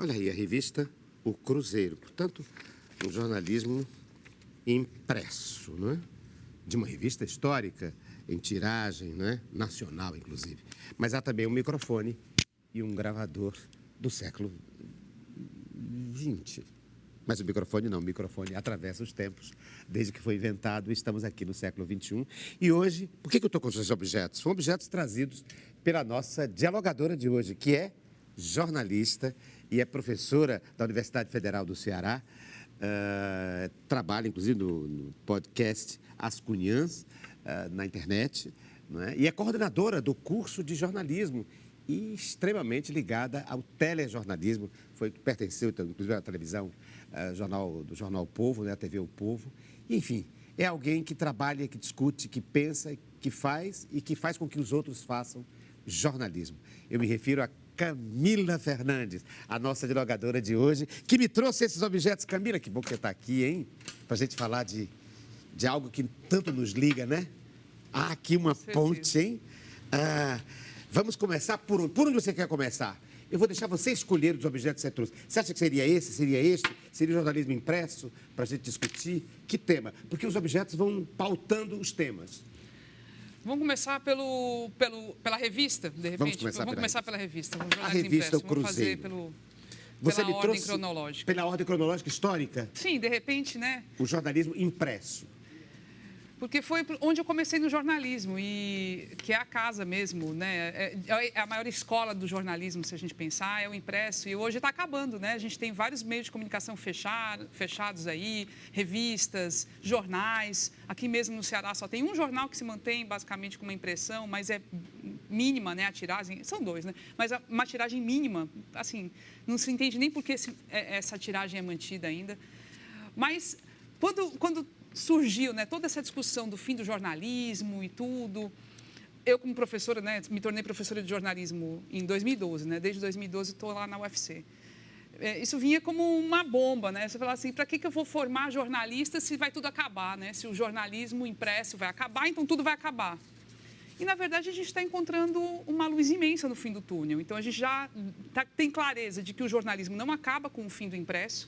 Olha aí, a revista O Cruzeiro. Portanto, um jornalismo impresso, não é? De uma revista histórica, em tiragem, não é? Nacional, inclusive. Mas há também um microfone e um gravador do século XX. Mas o microfone atravessa os tempos, desde que foi inventado, estamos aqui no século XXI. E hoje, por que eu estou com esses objetos? São objetos trazidos pela nossa dialogadora de hoje, que é jornalista e é professora da Universidade Federal do Ceará. Trabalha, inclusive, no podcast As Cunhãs, na internet, não é? E é coordenadora do curso de jornalismo e extremamente ligada ao telejornalismo. Pertenceu, inclusive, à televisão, do jornal O Povo, né? A TV O Povo. E, enfim, é alguém que trabalha, que discute, que pensa, que faz e que faz com que os outros façam jornalismo. Eu me refiro a Camila Fernandes, a nossa dialogadora de hoje, que me trouxe esses objetos. Camila, que bom que você está aqui, hein? Para a gente falar de algo que tanto nos liga, né? Há aqui uma ponte, hein? Vamos começar por onde você quer começar? Eu vou deixar você escolher os objetos que você trouxe. Você acha que seria esse, seria este? Seria jornalismo impresso para a gente discutir? Que tema? Porque os objetos vão pautando os temas. Vamos começar pela revista, de repente? Vamos começar pela revista. A revista O Cruzeiro. Vamos fazer pela ordem cronológica. Pela ordem cronológica histórica? Sim, de repente, né? O jornalismo impresso. Porque foi onde eu comecei no jornalismo, e que é a casa mesmo, né? É a maior escola do jornalismo, se a gente pensar, é o impresso. E hoje está acabando, né? A gente tem vários meios de comunicação fechados aí, revistas, jornais. Aqui mesmo no Ceará só tem um jornal que se mantém basicamente com uma impressão, mas é mínima, né? A tiragem, são dois, né? Mas uma tiragem mínima, assim, não se entende nem por que essa tiragem é mantida ainda. Mas quando surgiu, né, toda essa discussão do fim do jornalismo e tudo. Eu, como professora, né, me tornei professora de jornalismo em 2012, né? Desde 2012 estou lá na UFC. Isso vinha como uma bomba, né? Você fala assim, para que eu vou formar jornalistas se vai tudo acabar, né? Se o jornalismo impresso vai acabar, então tudo vai acabar. E, na verdade, a gente está encontrando uma luz imensa no fim do túnel. Então, a gente já tem clareza de que o jornalismo não acaba com o fim do impresso.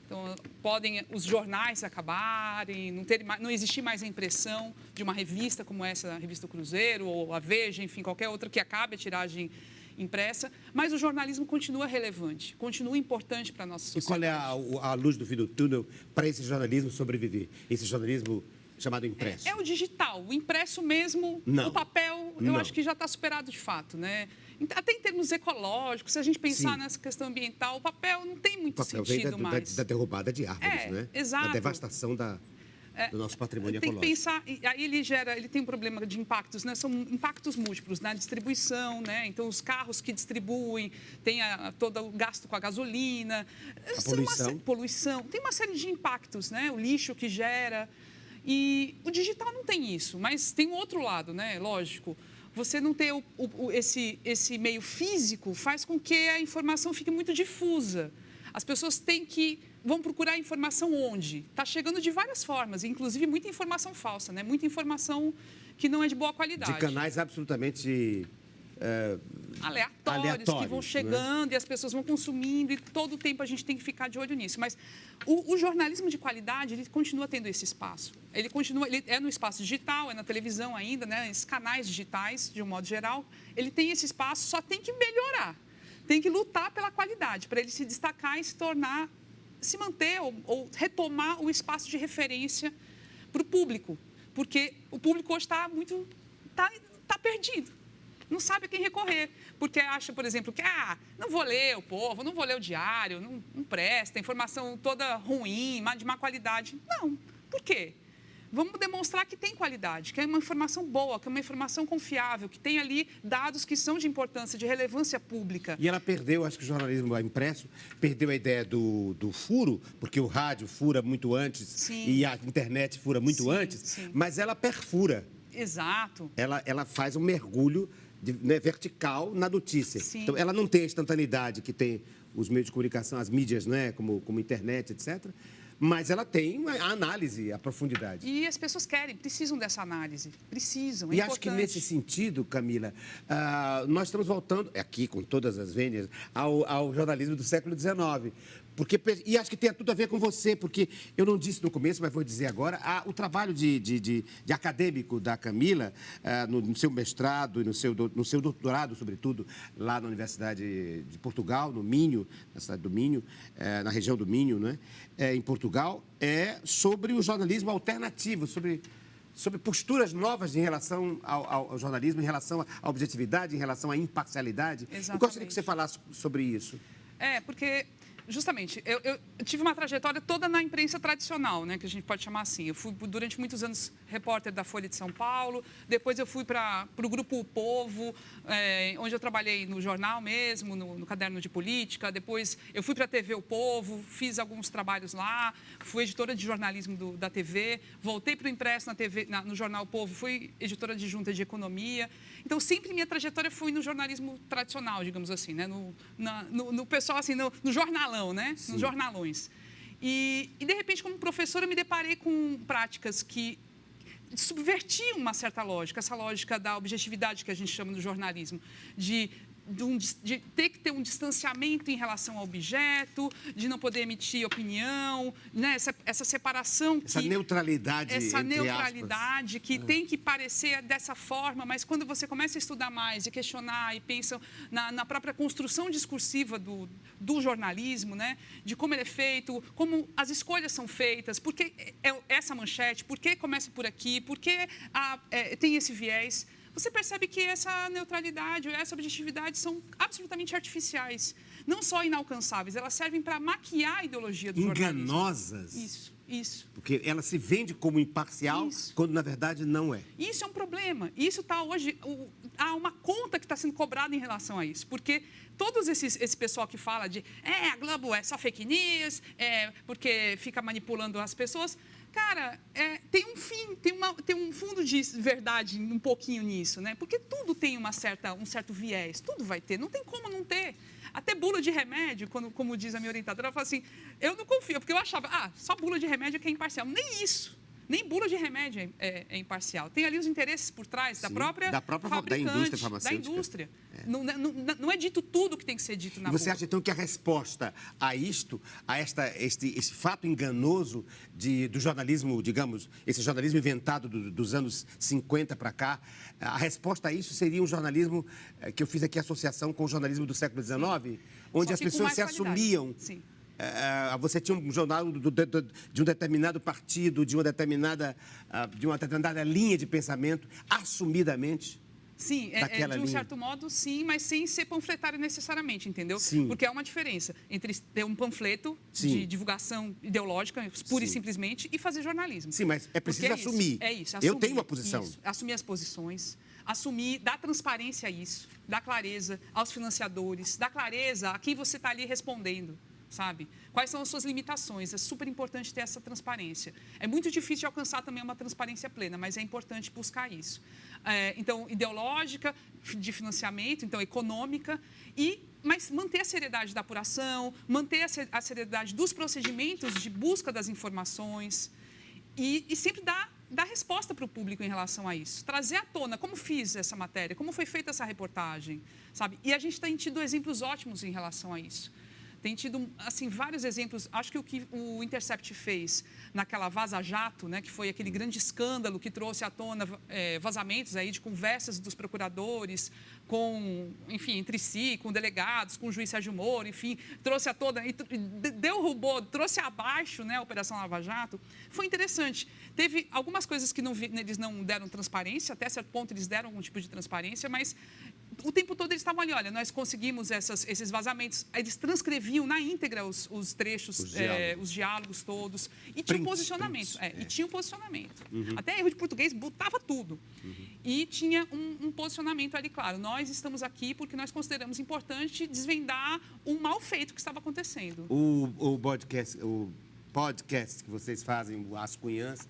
Então, podem os jornais acabarem, não existir mais a impressão de uma revista como essa, a revista do Cruzeiro, ou a Veja, enfim, qualquer outra que acabe a tiragem impressa, mas o jornalismo continua relevante, continua importante para a nossa sociedade. E qual é a luz do fim do túnel para esse jornalismo sobreviver? Esse jornalismo chamado impresso? É o digital, o impresso mesmo, não. O papel, eu acho que já está superado de fato, né? Até em termos ecológicos, se a gente pensar nessa questão ambiental, o papel não tem muito sentido mais. Da derrubada de árvores, né? Exato. Da devastação do nosso patrimônio tem ecológico. Tem que pensar, aí ele tem um problema de impactos, né? São impactos múltiplos na distribuição, né? Então, os carros que distribuem, tem todo o gasto com a gasolina. A poluição. Tem uma série de impactos, né? O lixo que gera. E o digital não tem isso, mas tem um outro lado, né? Lógico. Você não ter esse meio físico faz com que a informação fique muito difusa. As pessoas vão procurar informação onde? Está chegando de várias formas, inclusive muita informação falsa, né? Muita informação que não é de boa qualidade. De canais absolutamente aleatórios que vão chegando, né? E as pessoas vão consumindo, e todo o tempo a gente tem que ficar de olho nisso. Mas o jornalismo de qualidade, ele continua tendo esse espaço. Ele é no espaço digital, é na televisão ainda, né? Esses canais digitais, de um modo geral, ele tem esse espaço, só tem que melhorar. Tem que lutar pela qualidade, para ele se destacar e se manter ou retomar o espaço de referência para o público. Porque o público hoje está perdido. Não sabe a quem recorrer, porque acha, por exemplo, que não vou ler o Povo, não vou ler o Diário, não presta, informação toda ruim, de má qualidade. Não. Por quê? Vamos demonstrar que tem qualidade, que é uma informação boa, que é uma informação confiável, que tem ali dados que são de importância, de relevância pública. E ela perdeu, acho que o jornalismo impresso, perdeu a ideia do furo, porque o rádio fura muito antes e a internet fura muito antes, mas ela perfura. Exato. Ela faz um mergulho vertical na notícia. Sim. Então, ela não tem a instantaneidade que tem os meios de comunicação, as mídias, né, como internet, etc., mas ela tem a análise, a profundidade. E as pessoas precisam dessa análise, precisam, E acho que nesse sentido, Camila, nós estamos voltando, aqui com todas as vênias, ao jornalismo do século XIX. E acho que tem tudo a ver com você, porque eu não disse no começo, mas vou dizer agora, o trabalho de acadêmico da Camila, no seu mestrado e no seu doutorado, sobretudo, lá na Universidade de Portugal, no Minho, na cidade do Minho, na região do Minho, né? Em Portugal, é sobre o jornalismo alternativo, sobre posturas novas em relação ao jornalismo, em relação à objetividade, em relação à imparcialidade. Exatamente. Eu gostaria que você falasse sobre isso. Porque... Justamente, eu tive uma trajetória toda na imprensa tradicional, né, que a gente pode chamar assim. Eu fui, durante muitos anos, repórter da Folha de São Paulo, depois eu fui para o Grupo O Povo, onde eu trabalhei no jornal mesmo, no Caderno de Política, depois eu fui para a TV O Povo, fiz alguns trabalhos lá, fui editora de jornalismo da TV, voltei para o impresso no Jornal O Povo, fui editora adjunta de Economia. Então, sempre minha trajetória foi no jornalismo tradicional, digamos assim, né, no pessoal, assim, no jornalão. Né? Nos jornalões. E, de repente, como professora, eu me deparei com práticas que subvertiam uma certa lógica, essa lógica da objetividade que a gente chama no jornalismo, de ter que ter um distanciamento em relação ao objeto, de não poder emitir opinião, né? Essa separação. Essa neutralidade, essa entre neutralidade aspas. Que tem que parecer dessa forma, mas quando você começa a estudar mais e questionar e pensa na própria construção discursiva do jornalismo, né? De como ele é feito, como as escolhas são feitas, por que essa manchete, por que começa por aqui, por que tem esse viés. Você percebe que essa neutralidade ou essa objetividade são absolutamente artificiais. Não só inalcançáveis, elas servem para maquiar a ideologia do jornalismo. Enganosas. Isso. Porque ela se vende como imparcial, quando na verdade não é. Isso é um problema. Isso está hoje... Há uma conta que está sendo cobrada em relação a isso. Porque todos esse pessoal que fala de a Globo é só fake news, porque fica manipulando as pessoas... Cara, tem um fim, tem um fundo de verdade um pouquinho nisso, né? Porque tudo tem um certo viés, tudo vai ter, não tem como não ter. Até bula de remédio, como diz a minha orientadora, ela fala assim, eu não confio, porque eu achava, só bula de remédio que é imparcial. Nem isso. Nem bula de remédio é imparcial. Tem ali os interesses por trás da própria fabricante, da indústria farmacêutica. Da indústria. Não é dito tudo que tem que ser dito na boca. E você acha, então, que a resposta a esse fato enganoso do jornalismo, digamos, esse jornalismo inventado dos anos 50 para cá, a resposta a isso seria um jornalismo que eu fiz aqui associação com o jornalismo do século XIX, onde as pessoas se assumiam... Sim. Você tinha um jornal de um determinado partido, de uma determinada linha de pensamento, assumidamente. Sim, de um certo modo, sim, mas sem ser panfletário necessariamente, entendeu? Sim. Porque há uma diferença entre ter um panfleto de divulgação ideológica, pura e simplesmente, e fazer jornalismo. Sim, mas é preciso assumir. Assumir. Eu tenho uma posição. Assumir as posições, dar transparência a isso, dar clareza aos financiadores, dar clareza a quem você está ali respondendo. Sabe? Quais são as suas limitações? É super importante ter essa transparência. É muito difícil de alcançar também uma transparência plena, mas é importante buscar isso. Então, ideológica, de financiamento, então econômica, mas manter a seriedade da apuração, manter a seriedade dos procedimentos de busca das informações e sempre dar resposta para o público em relação a isso. Trazer à tona como fiz essa matéria, como foi feita essa reportagem, sabe? E a gente tem tido exemplos ótimos em relação a isso. Tem tido, assim, vários exemplos. Acho que o que o Intercept fez naquela Vaza Jato, né, que foi aquele grande escândalo que trouxe à tona vazamentos aí de conversas dos procuradores entre si, com delegados, com o juiz Sérgio Moro, enfim, trouxe à tona, trouxe abaixo, né, a Operação Lava Jato. Foi interessante. Teve algumas coisas que eles não deram transparência, até certo ponto eles deram algum tipo de transparência, mas o tempo todo eles estavam ali, olha, nós conseguimos esses vazamentos, eles transcreviam na íntegra os trechos, os diálogos todos, e tinha um posicionamento. E tinha um posicionamento. Uhum. Até erro de português, botava tudo. Uhum. E tinha um posicionamento ali, claro, nós estamos aqui porque nós consideramos importante desvendar um mal feito que estava acontecendo. O podcast que vocês fazem, As Cunhãs,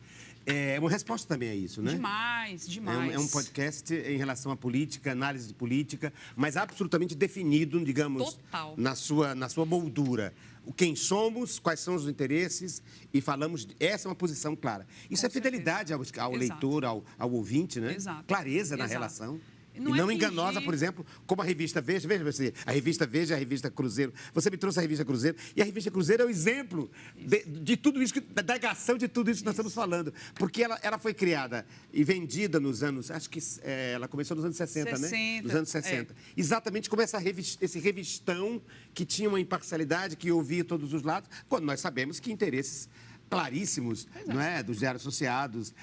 É uma resposta também a isso, né? Demais, demais. É um podcast em relação à política, análise de política, mas absolutamente definido, digamos, Total. na sua moldura. Quem somos, quais são os interesses e falamos... Essa é uma posição clara. Isso é fidelidade ao leitor, ao ouvinte, né? Exato. Clareza na Exato. relação. Não e é não fingir. enganosa, por exemplo, como a revista Veja. Veja você, a revista Veja e a revista Cruzeiro. Você me trouxe a revista Cruzeiro. E a revista Cruzeiro é o exemplo de tudo isso, da negação de tudo isso que nós estamos falando. Porque ela foi criada e vendida nos anos... Acho que ela começou nos anos 60, né? Nos anos 60. Exatamente como esse revistão que tinha uma imparcialidade, que ouvia todos os lados, quando nós sabemos que interesses claríssimos, não é? Dos diários associados,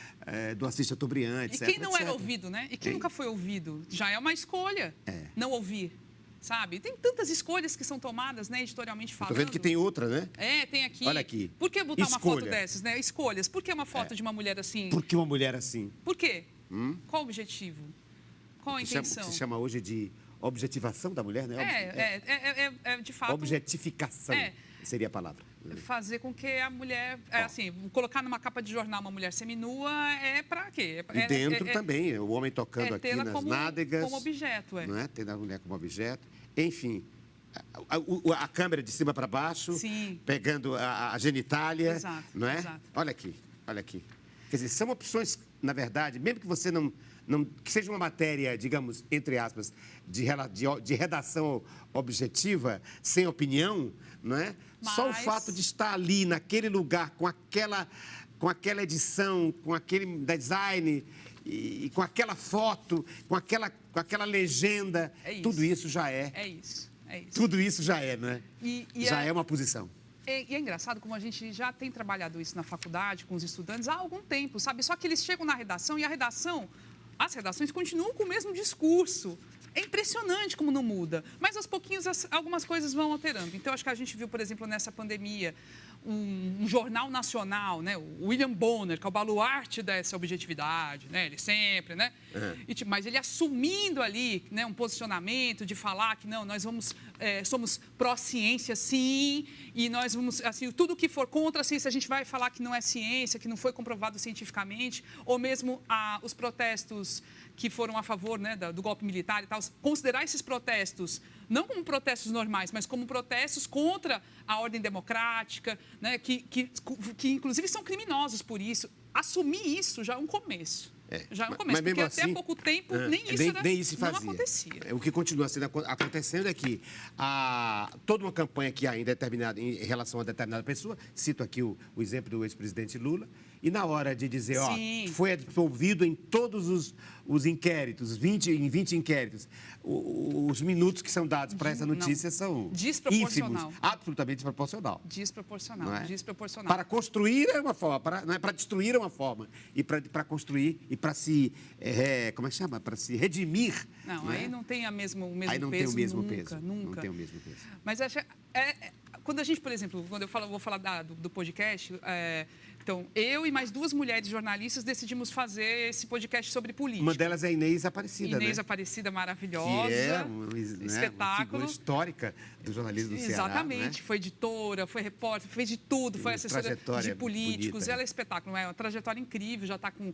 do Assis Chateaubriand, etc. E quem não etc. era ouvido, né? E quem nunca foi ouvido? Já é uma escolha não ouvir, sabe? Tem tantas escolhas que são tomadas, né, editorialmente falando. Estou vendo que tem outra, né? Tem aqui. Olha aqui. Por que botar uma foto Escolha. dessas, né? Escolhas. Por que uma foto de uma mulher assim? Por que uma mulher assim? Por quê? Qual o objetivo? Qual a intenção? Se chama hoje de objetivação da mulher, né? De fato... Objetificação seria a palavra. Fazer com que a mulher... assim, colocar numa capa de jornal uma mulher seminua é para quê? E dentro também, o homem tocando aqui nas nádegas. Como objeto, Não é? Tendo a mulher como objeto. Enfim, a câmera de cima para baixo, pegando a genitália. Exato, não é? exato. Olha aqui, olha aqui. Quer dizer, são opções, na verdade, mesmo que você não que seja uma matéria, digamos, entre aspas, de redação objetiva, sem opinião, não é? Só o fato de estar ali, naquele lugar, com aquela edição, com aquele design, e com aquela foto, com aquela legenda, tudo isso já é. É isso. Tudo isso já é, não é? Já é uma posição. E é engraçado como a gente já tem trabalhado isso na faculdade, com os estudantes, há algum tempo, sabe? Só que eles chegam na redação e as redações continuam com o mesmo discurso. É impressionante como não muda. Mas, aos pouquinhos, algumas coisas vão alterando. Então, acho que a gente viu, por exemplo, nessa pandemia, um jornal nacional, né? O William Bonner, que é o baluarte dessa objetividade, né? Ele sempre, né? Mas ele assumindo ali, né, um posicionamento de falar que, não, nós somos pró-ciência, sim, e nós vamos, assim, tudo que for contra a ciência, a gente vai falar que não é ciência, que não foi comprovado cientificamente, ou mesmo os protestos que foram a favor, né, do golpe militar e tal, considerar esses protestos não como protestos normais, mas como protestos contra a ordem democrática, né, que inclusive são criminosos por isso. Assumir isso já é um começo. Já é um começo, porque assim, até há pouco tempo nem isso fazia. não acontecia. O que continua acontecendo é que toda uma campanha que ainda é determinada em relação a determinada pessoa, cito aqui o exemplo do ex-presidente Lula, e na hora de dizer, foi absolvido em todos os inquéritos, em 20 inquéritos, os minutos que são dados para essa notícia são ínfimos, absolutamente desproporcional. Desproporcional. Para construir é uma forma, para destruir é uma forma, e para construir e para se, como é que chama? Para se redimir. Não, aí não tem o mesmo peso. Aí não tem o mesmo peso. Nunca. Não tem o mesmo peso. Mas quando a gente, por exemplo, quando eu vou falar do podcast, então, eu e mais 2 mulheres jornalistas decidimos fazer esse podcast sobre política. Uma delas é a Inês Aparecida, Inês Aparecida, maravilhosa. Que é espetáculo. Uma figura histórica do jornalismo do Ceará. Exatamente. Né? Foi editora, foi repórter, fez de tudo, foi assessora de políticos. Bonita, ela é espetáculo, é uma trajetória incrível, já está com...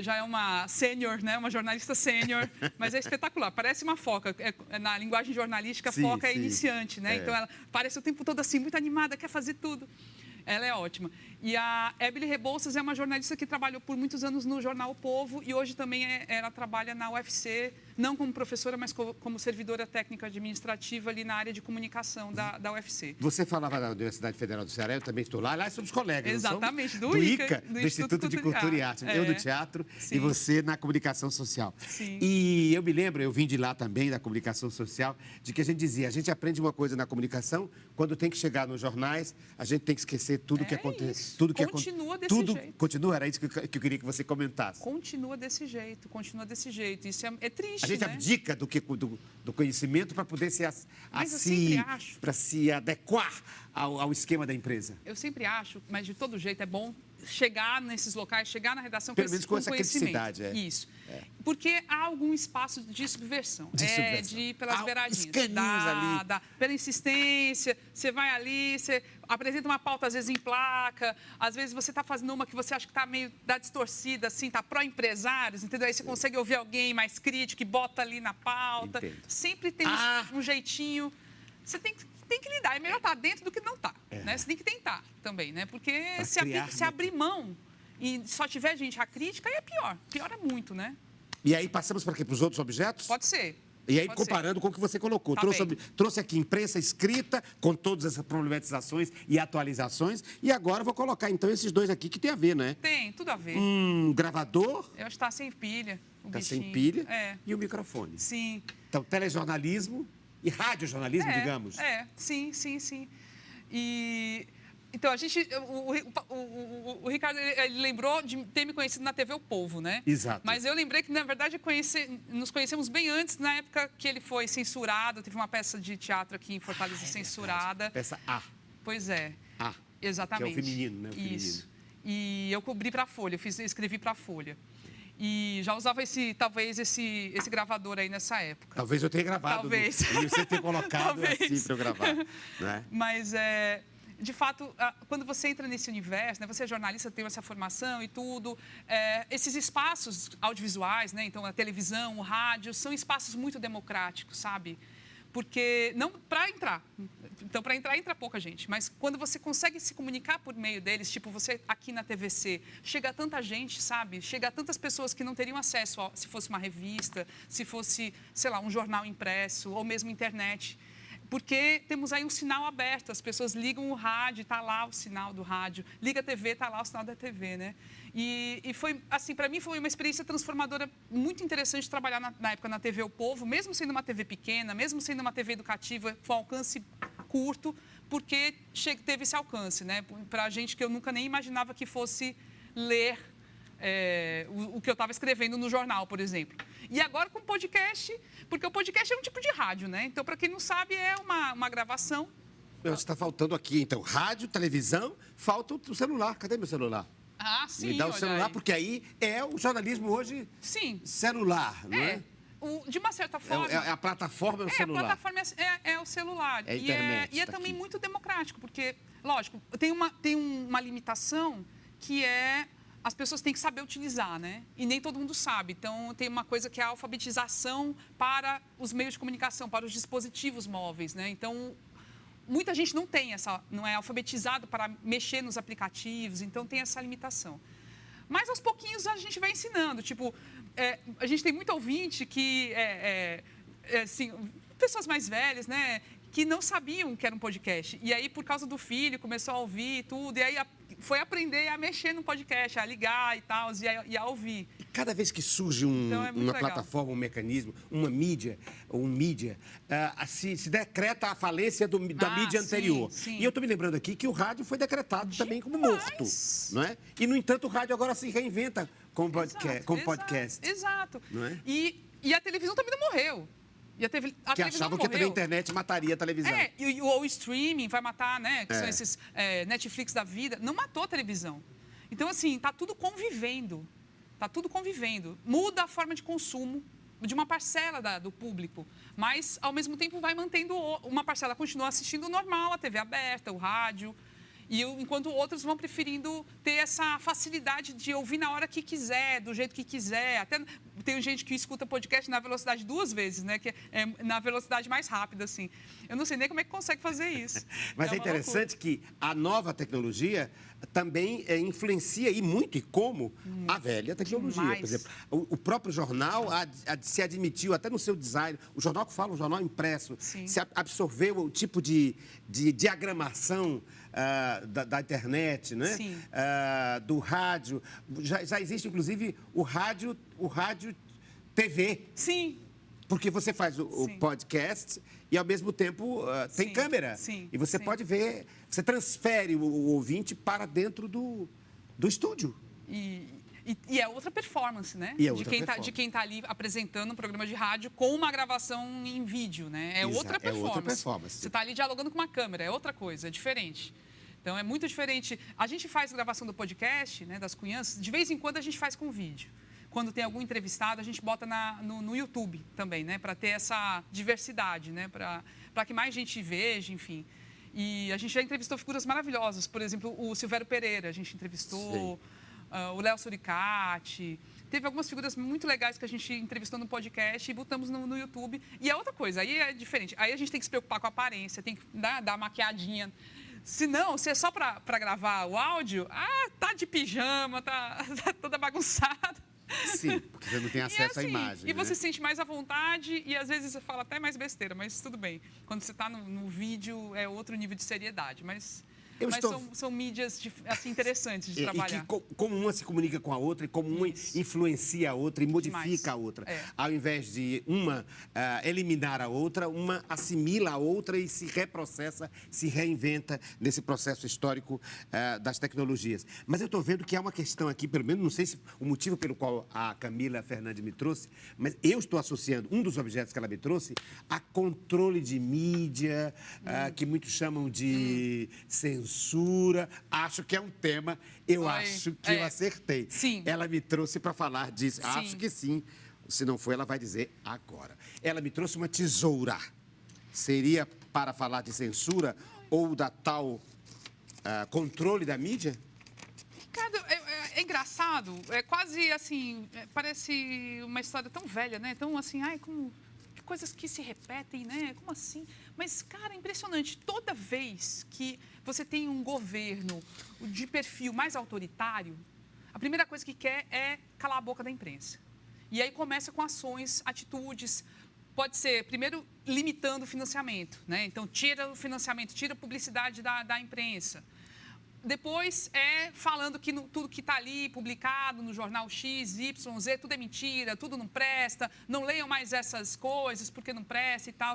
já é uma sênior, né? Uma jornalista sênior, mas é espetacular. Parece uma foca. Na linguagem jornalística, foca é iniciante, né? Então, ela parece o tempo todo assim, muito animada, quer fazer tudo. Ela é ótima. E a Ébili Rebouças é uma jornalista que trabalhou por muitos anos no jornal O Povo e hoje também ela trabalha na UFC, não como professora, mas como servidora técnica administrativa ali na área de comunicação da UFC. Você falava da Universidade Federal do Ceará, eu também estou lá. Aliás, somos colegas. Exatamente, do ICA, do Instituto de Cultura e Arte. Eu no teatro e você na comunicação social. Sim. E eu me lembro, eu vim de lá também, da comunicação social, de que a gente dizia, a gente aprende uma coisa na comunicação, quando tem que chegar nos jornais, a gente tem que esquecer tudo que acontece. Continua desse jeito. Continua, era isso que eu queria que você comentasse. Continua desse jeito. Isso é triste, a gente abdica do conhecimento para poder para se adequar ao esquema da empresa. Eu sempre acho, mas de todo jeito é bom chegar nesses locais, chegar na redação pelo menos com essa conhecimento. criticidade. Isso. Porque há algum espaço de subversão. De ir pelas beiradinhas. Os caninhos ali. Pela insistência, você vai ali, apresenta uma pauta, às vezes, em placa, às vezes você está fazendo uma que você acha que está meio da distorcida, assim, está pró-empresários, entendeu? Aí você consegue ouvir alguém mais crítico e bota ali na pauta. Entendo. Sempre tem um jeitinho. Você tem que lidar. É melhor estar dentro do que não estar. Né? Você tem que tentar também, né? Porque se abrir mão e só tiver gente à crítica, aí é pior. Piora muito, né? E aí passamos para quê? Para os outros objetos? Pode ser. E aí, comparando com o que você colocou, Tá trouxe aqui imprensa escrita, com todas essas problematizações e atualizações. E agora eu vou colocar, então, esses dois aqui que tem a ver, né? Tem, tudo a ver. Gravador. Eu acho que está sem pilha. Está sem pilha. E o microfone. Sim. Então, telejornalismo e radiojornalismo, digamos. Sim. E... Então, o Ricardo ele lembrou de ter me conhecido na TV O Povo, né? Exato. Mas eu lembrei que, na verdade, nos conhecemos bem antes, na época que ele foi censurado. Teve uma peça de teatro aqui em Fortaleza censurada. Peça A. Pois é. A. Exatamente. Que é o feminino, né? Isso. E eu cobri para a Folha, escrevi para a Folha. E já usava talvez esse gravador aí nessa época. Talvez eu tenha gravado. Talvez. E você ter colocado assim para eu gravar. Né? Mas, de fato, quando você entra nesse universo, né, você é jornalista, tem essa formação e tudo, esses espaços audiovisuais, né, então a televisão, o rádio, são espaços muito democráticos, sabe? Porque, não para entrar, então para entrar entra pouca gente, mas quando você consegue se comunicar por meio deles, tipo você aqui na TVC, chega a tanta gente, sabe? Chega a tantas pessoas que não teriam acesso se fosse uma revista, se fosse, sei lá, um jornal impresso ou mesmo internet. Porque temos aí um sinal aberto, as pessoas ligam o rádio, está lá o sinal do rádio, liga a TV, está lá o sinal da TV, né? E foi, assim, para mim foi uma experiência transformadora muito interessante trabalhar na época na TV O Povo, mesmo sendo uma TV pequena, mesmo sendo uma TV educativa com alcance curto, porque teve esse alcance, né? Para gente que eu nunca nem imaginava que fosse ler o que eu estava escrevendo no jornal, por exemplo. E agora com podcast, porque o podcast é um tipo de rádio, né? Então, para quem não sabe, é uma gravação. Está faltando aqui, então, rádio, televisão, falta o celular. Cadê meu celular? Ah, sim. Me dá o celular, porque aí é o jornalismo hoje celular, não é? De uma certa forma... A plataforma é o celular. A plataforma é o celular. É a internet. E é também muito democrático, porque, lógico, tem uma limitação que é... As pessoas têm que saber utilizar, né? E nem todo mundo sabe. Então, tem uma coisa que é a alfabetização para os meios de comunicação, para os dispositivos móveis, né? Então, muita gente não é alfabetizado para mexer nos aplicativos, então tem essa limitação. Mas, aos pouquinhos, a gente vai ensinando. Tipo, a gente tem muito ouvinte que, assim, pessoas mais velhas, né? Que não sabiam que era um podcast. E aí, por causa do filho, começou a ouvir tudo. E aí, foi aprender a mexer no podcast, a ligar e tal, e a ouvir. E cada vez que surge uma plataforma, um mecanismo, uma mídia, ou um mídia, se decreta a falência da mídia anterior. Sim. E eu estou me lembrando aqui que o rádio foi decretado também como morto. Não é? E, no entanto, o rádio agora se reinventa com podcast. Exato. Não é? E a televisão também não morreu. Que achavam que também a internet mataria a televisão. O streaming vai matar, né? Que são esses Netflix da vida. Não matou a televisão. Então, assim, está tudo convivendo. Está tudo convivendo. Muda a forma de consumo de uma parcela do público. Mas, ao mesmo tempo, vai mantendo... Uma parcela continua assistindo o normal, a TV aberta, o rádio... enquanto outros vão preferindo ter essa facilidade de ouvir na hora que quiser, do jeito que quiser. Até tem gente que escuta podcast na velocidade 2 vezes, né? Que é na velocidade mais rápida, assim. Eu não sei nem como é que consegue fazer isso. Mas é interessante que a nova tecnologia também influencia e muito e como a velha tecnologia. Demais. Por exemplo, o próprio jornal se admitiu, até no seu design, o jornal que fala, o jornal impresso, se absorveu o tipo de diagramação da internet, né? Do rádio. Já existe, inclusive, o rádio TV. Sim. Porque você faz o podcast e, ao mesmo tempo, tem câmera. E você pode ver, você transfere o ouvinte para dentro do estúdio. E é outra performance, né? De quem está ali apresentando um programa de rádio com uma gravação em vídeo, né? É outra performance. Você está ali dialogando com uma câmera, é outra coisa, é diferente. Então, é muito diferente. A gente faz gravação do podcast, né, das Cunhãs, de vez em quando a gente faz com vídeo. Quando tem algum entrevistado, a gente bota no YouTube também, né? Para ter essa diversidade, né? Para que mais gente veja, enfim. E a gente já entrevistou figuras maravilhosas. Por exemplo, o Silvério Pereira, a gente entrevistou, o Léo Suricati. Teve algumas figuras muito legais que a gente entrevistou no podcast e botamos no YouTube. E é outra coisa, aí é diferente. Aí a gente tem que se preocupar com a aparência, tem que dar uma maquiadinha. Se não, se é só para gravar o áudio, tá de pijama, tá toda bagunçada. Sim, porque você não tem acesso à imagem. E você se sente mais à vontade e às vezes você fala até mais besteira, mas tudo bem. Quando você está no vídeo, é outro nível de seriedade. Mas são mídias assim, interessantes de trabalhar. E que, como uma se comunica com a outra, e como uma influencia a outra e modifica a outra. Ao invés de uma eliminar a outra, uma assimila a outra e se reprocessa, se reinventa nesse processo histórico das tecnologias. Mas eu estou vendo que há uma questão aqui, pelo menos, não sei se o motivo pelo qual a Camila Fernandes me trouxe, mas eu estou associando um dos objetos que ela me trouxe a controle de mídia, que muitos chamam de censura. Acho que é um tema, acho que eu acertei. Sim. Ela me trouxe para falar disso. Sim. Acho que sim. Se não for, ela vai dizer agora. Ela me trouxe uma tesoura. Seria para falar de censura ou da tal controle da mídia? Ricardo, é engraçado. É quase assim, parece uma história tão velha, né? Tão assim, como... coisas que se repetem, né? Como assim? Mas, cara, é impressionante. Toda vez que você tem um governo de perfil mais autoritário, a primeira coisa que quer é calar a boca da imprensa. E aí começa com ações, atitudes. Pode ser, primeiro, limitando o financiamento, né? Então, tira o financiamento, tira a publicidade da imprensa. Depois falando que tudo que está ali publicado no jornal X, Y, Z, tudo é mentira, tudo não presta, não leiam mais essas coisas porque não presta e tal.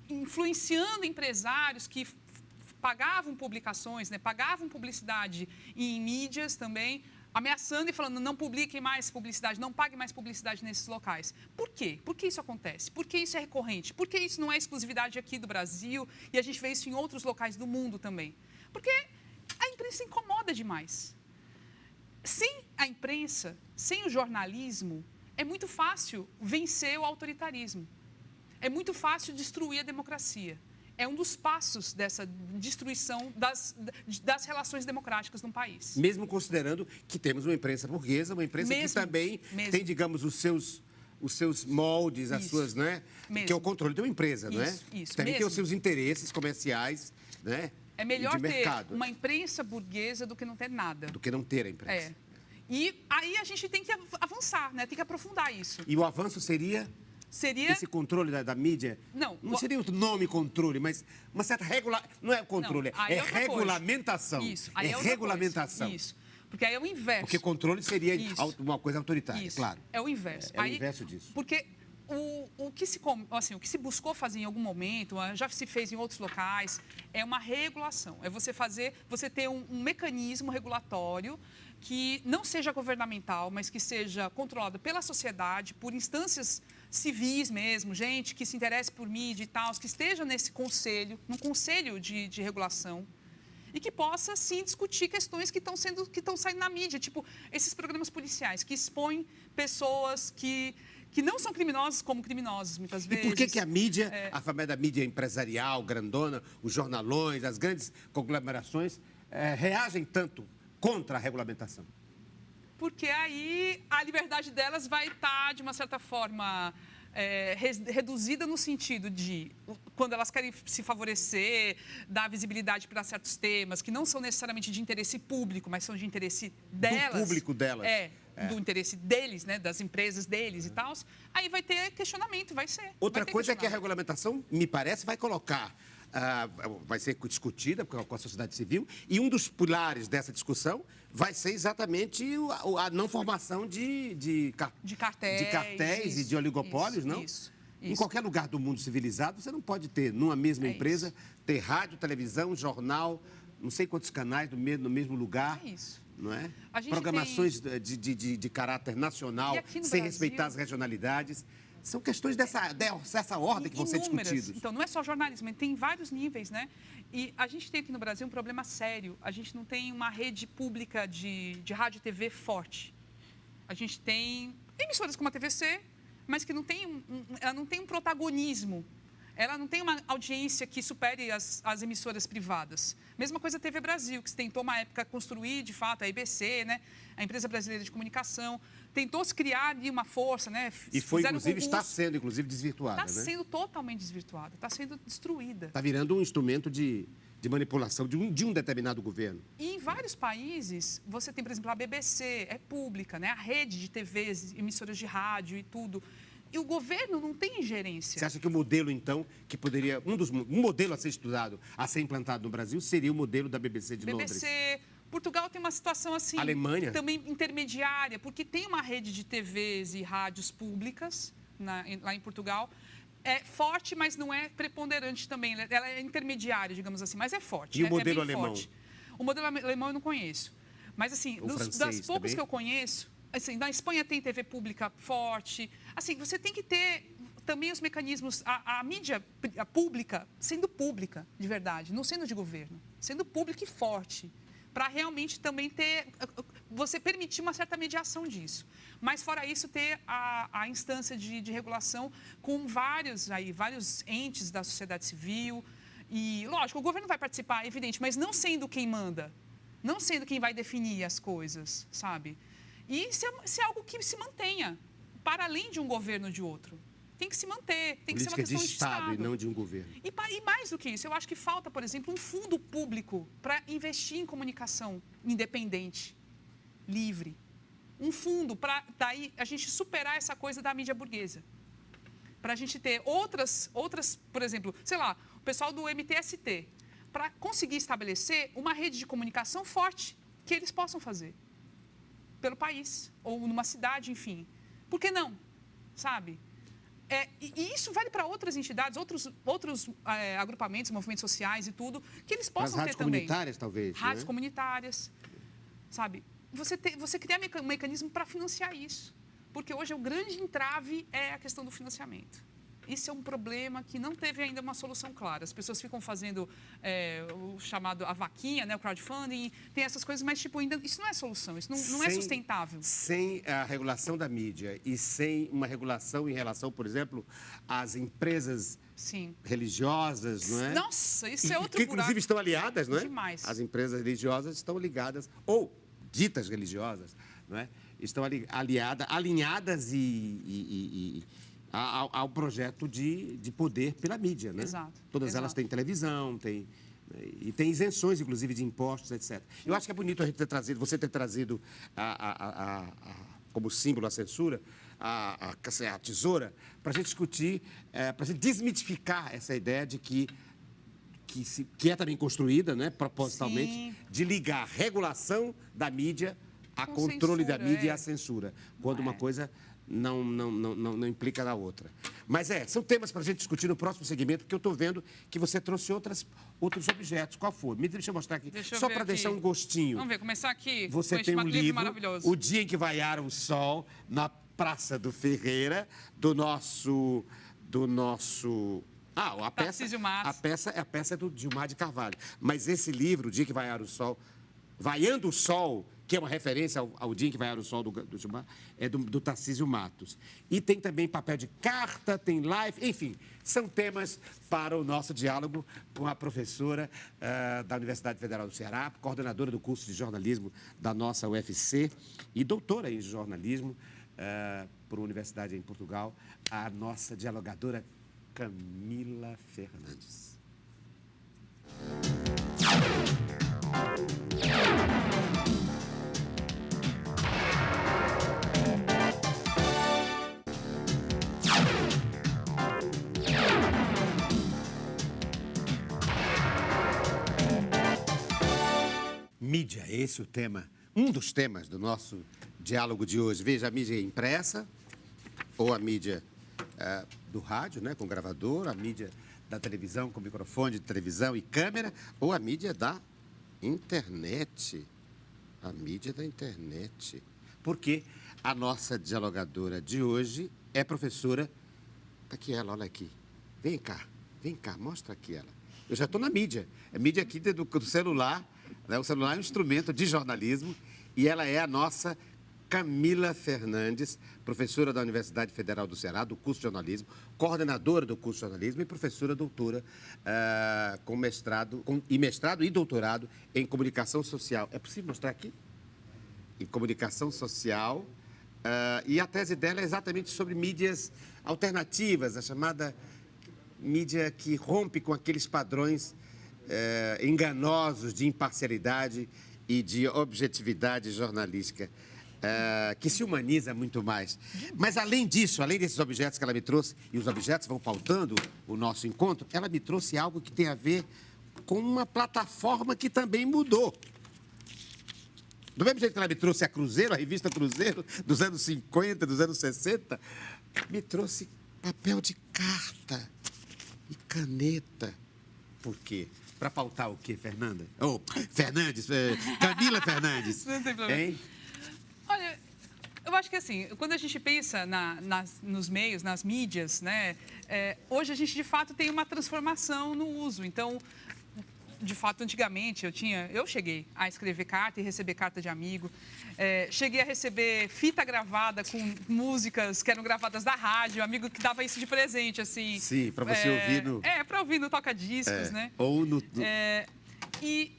Influenciando empresários que pagavam publicações, né, pagavam publicidade em mídias também, ameaçando e falando não publiquem mais publicidade, não paguem mais publicidade nesses locais. Por quê? Por que isso acontece? Por que isso é recorrente? Por que isso não é exclusividade aqui do Brasil e a gente vê isso em outros locais do mundo também? Porque a imprensa incomoda demais. Sem a imprensa, sem o jornalismo, é muito fácil vencer o autoritarismo. É muito fácil destruir a democracia. É um dos passos dessa destruição das relações democráticas num país. Mesmo considerando que temos uma imprensa burguesa, uma imprensa que também tem, digamos, os seus moldes, as suas, né? Que é o controle de uma empresa, não é? Isso, também tem os seus interesses comerciais, né? É melhor ter uma imprensa burguesa do que não ter nada. Do que não ter a imprensa. E aí a gente tem que avançar, né? Tem que aprofundar isso. E o avanço seria esse controle da mídia? Não seria o nome controle, mas uma certa não é controle, é regulamentação. Isso. Aí é regulamentação. Isso. Porque aí é o inverso. Porque controle seria uma coisa autoritária, claro. É o inverso. É o inverso disso. Porque o que se buscou fazer em algum momento, já se fez em outros locais, é uma regulação. É você ter um mecanismo regulatório que não seja governamental, mas que seja controlado pela sociedade, por instâncias civis mesmo, gente que se interesse por mídia e tal, que esteja num conselho de regulação e que possa, sim, discutir questões que estão saindo na mídia, tipo esses programas policiais que expõem pessoas que não são criminosos como criminosos, muitas vezes. E por que a mídia, a famosa mídia empresarial, grandona, os jornalões, as grandes conglomerações, reagem tanto contra a regulamentação? Porque aí a liberdade delas vai estar, de uma certa forma, reduzida no sentido de, quando elas querem se favorecer, dar visibilidade para certos temas, que não são necessariamente de interesse público, mas são de interesse delas. Do público delas. Do interesse deles, né, das empresas deles e tal, aí vai ter questionamento, vai ser. Outra coisa é que a regulamentação, me parece, vai colocar, vai ser discutida com a sociedade civil, e um dos pilares dessa discussão vai ser exatamente a não formação de cartéis e de oligopólios, não? Isso. Em qualquer lugar do mundo civilizado, você não pode ter, numa mesma empresa, ter rádio, televisão, jornal, não sei quantos canais no mesmo lugar. É isso. Não é? Programações de caráter nacional, sem respeitar as regionalidades. São questões dessa ordem que vão ser discutidas. Então, não é só jornalismo, tem vários níveis, né? E a gente tem aqui no Brasil um problema sério. A gente não tem uma rede pública de rádio e TV forte. A gente tem emissoras como a TVC, mas que ela não tem um protagonismo ela não tem uma audiência que supere as emissoras privadas. Mesma coisa a TV Brasil, que se tentou uma época construir, de fato, a EBC, né? A Empresa Brasileira de Comunicação, tentou se criar ali uma força, né? E foi, inclusive, está sendo, inclusive, desvirtuada, né? Está sendo totalmente desvirtuada, está sendo destruída. Está virando um instrumento de manipulação de um determinado governo. E em vários países, você tem, por exemplo, a BBC, é pública, né? A rede de TVs, emissoras de rádio e tudo. E o governo não tem ingerência. Você acha que o modelo, então, que poderia... Um modelo a ser estudado, a ser implantado no Brasil, seria o modelo da BBC de Londres? Portugal tem uma situação assim... Alemanha? Também intermediária, porque tem uma rede de TVs e rádios públicas lá em Portugal. É forte, mas não é preponderante também. Ela é intermediária, digamos assim, mas é forte. E o modelo alemão? Forte. O modelo alemão eu não conheço. Mas, assim, das poucas que eu conheço... Assim, na Espanha tem TV pública forte. Assim, você tem que ter também os mecanismos, a mídia pública sendo pública, de verdade, não sendo de governo, sendo pública e forte, para realmente também ter, você permitir uma certa mediação disso. Mas, fora isso, ter a instância de regulação com vários entes da sociedade civil. E, lógico, o governo vai participar, é evidente, mas não sendo quem manda, não sendo quem vai definir as coisas, sabe? E isso é algo que se mantenha, para além de um governo ou de outro. Tem que se manter, tem que ser uma questão de Estado. E não de um governo. E mais do que isso, eu acho que falta, por exemplo, um fundo público para investir em comunicação independente, livre. Um fundo para, daí, a gente superar essa coisa da mídia burguesa. Para a gente ter outras, por exemplo, sei lá, o pessoal do MTST, para conseguir estabelecer uma rede de comunicação forte que eles possam fazer pelo país, ou numa cidade, enfim. Por que não? Sabe? E isso vale para outras entidades, outros agrupamentos, movimentos sociais e tudo, que eles possam ter também. Rádios comunitárias, talvez. Rádios comunitárias, sabe? Você criar um mecanismo para financiar isso. Porque hoje o grande entrave é a questão do financiamento. Isso é um problema que não teve ainda uma solução clara. As pessoas ficam fazendo o chamado a vaquinha, né, o crowdfunding, tem essas coisas, mas tipo, ainda, isso não é solução, isso não é sustentável. Sem a regulação da mídia e sem uma regulação em relação, por exemplo, às empresas religiosas, não é? Nossa, isso é outro que, inclusive, estão aliadas, não é? Demais. As empresas religiosas estão ligadas, ou ditas religiosas, não é? Estão alinhadas ao projeto de poder pela mídia, né? Exato. Todas elas têm televisão, tem isenções, inclusive, de impostos, etc. Eu acho que é bonito a gente você ter trazido como símbolo a censura, a tesoura, para a gente discutir, para a gente desmitificar essa ideia de que é também construída, né, propositalmente, de ligar regulação da mídia a controle da mídia e a censura, quando uma coisa não implica na outra. Mas são temas para a gente discutir no próximo segmento, porque eu estou vendo que você trouxe outros objetos. Qual foi? Deixa eu mostrar aqui, só para deixar um gostinho. Vamos ver, começar aqui. Você tem um livro, O Dia em que Vaiara o Sol, na Praça do Ferreira, do nosso a peça é do Gilmar de Carvalho. Mas esse livro, O Dia que Vaiara o Sol, Vaiando o Sol, que é uma referência ao Dia em que Vaiara o Sol do Gilmar, é do Tarcísio Matos. E tem também papel de carta, tem live, enfim, são temas para o nosso diálogo com a professora da Universidade Federal do Ceará, coordenadora do curso de jornalismo da nossa UFC e doutora em jornalismo por uma universidade em Portugal, a nossa dialogadora Camila Fernandes. Mídia, esse é o tema, um dos temas do nosso diálogo de hoje. Veja, a mídia impressa, ou a mídia do rádio, né, com gravador, a mídia da televisão com microfone de televisão e câmera, ou a mídia da internet. A mídia da internet. Porque a nossa dialogadora de hoje é professora... Aqui ela, olha aqui. Vem cá, mostra aqui ela. Eu já estou na mídia. É mídia aqui do celular. Né? O celular é um instrumento de jornalismo e ela é a nossa Camila Fernandes, professora da Universidade Federal do Ceará, do curso de jornalismo, coordenadora do curso de jornalismo e professora doutora com mestrado e doutorado em comunicação social. É possível mostrar aqui? Em comunicação social. E a tese dela é exatamente sobre mídias alternativas, a chamada mídia que rompe com aqueles padrões enganosos de imparcialidade e de objetividade jornalística. Que se humaniza muito mais. Mas, além disso, além desses objetos que ela me trouxe, e os objetos vão pautando o nosso encontro, ela me trouxe algo que tem a ver com uma plataforma que também mudou. Do mesmo jeito que ela me trouxe a Cruzeiro, a revista Cruzeiro, dos anos 50, dos anos 60, me trouxe papel de carta e caneta. Por quê? Para pautar o quê, Fernanda? Fernandes, Camila Fernandes. Não tem problema. Hein? Olha, eu acho que assim, quando a gente pensa nos meios, nas mídias, né, hoje a gente de fato tem uma transformação no uso. Então, de fato, antigamente eu cheguei a escrever carta e receber carta de amigo. Cheguei a receber fita gravada com músicas que eram gravadas da rádio, amigo que dava isso de presente, assim. Sim, para você ouvir no... para ouvir no toca-discos, né? Ou no... E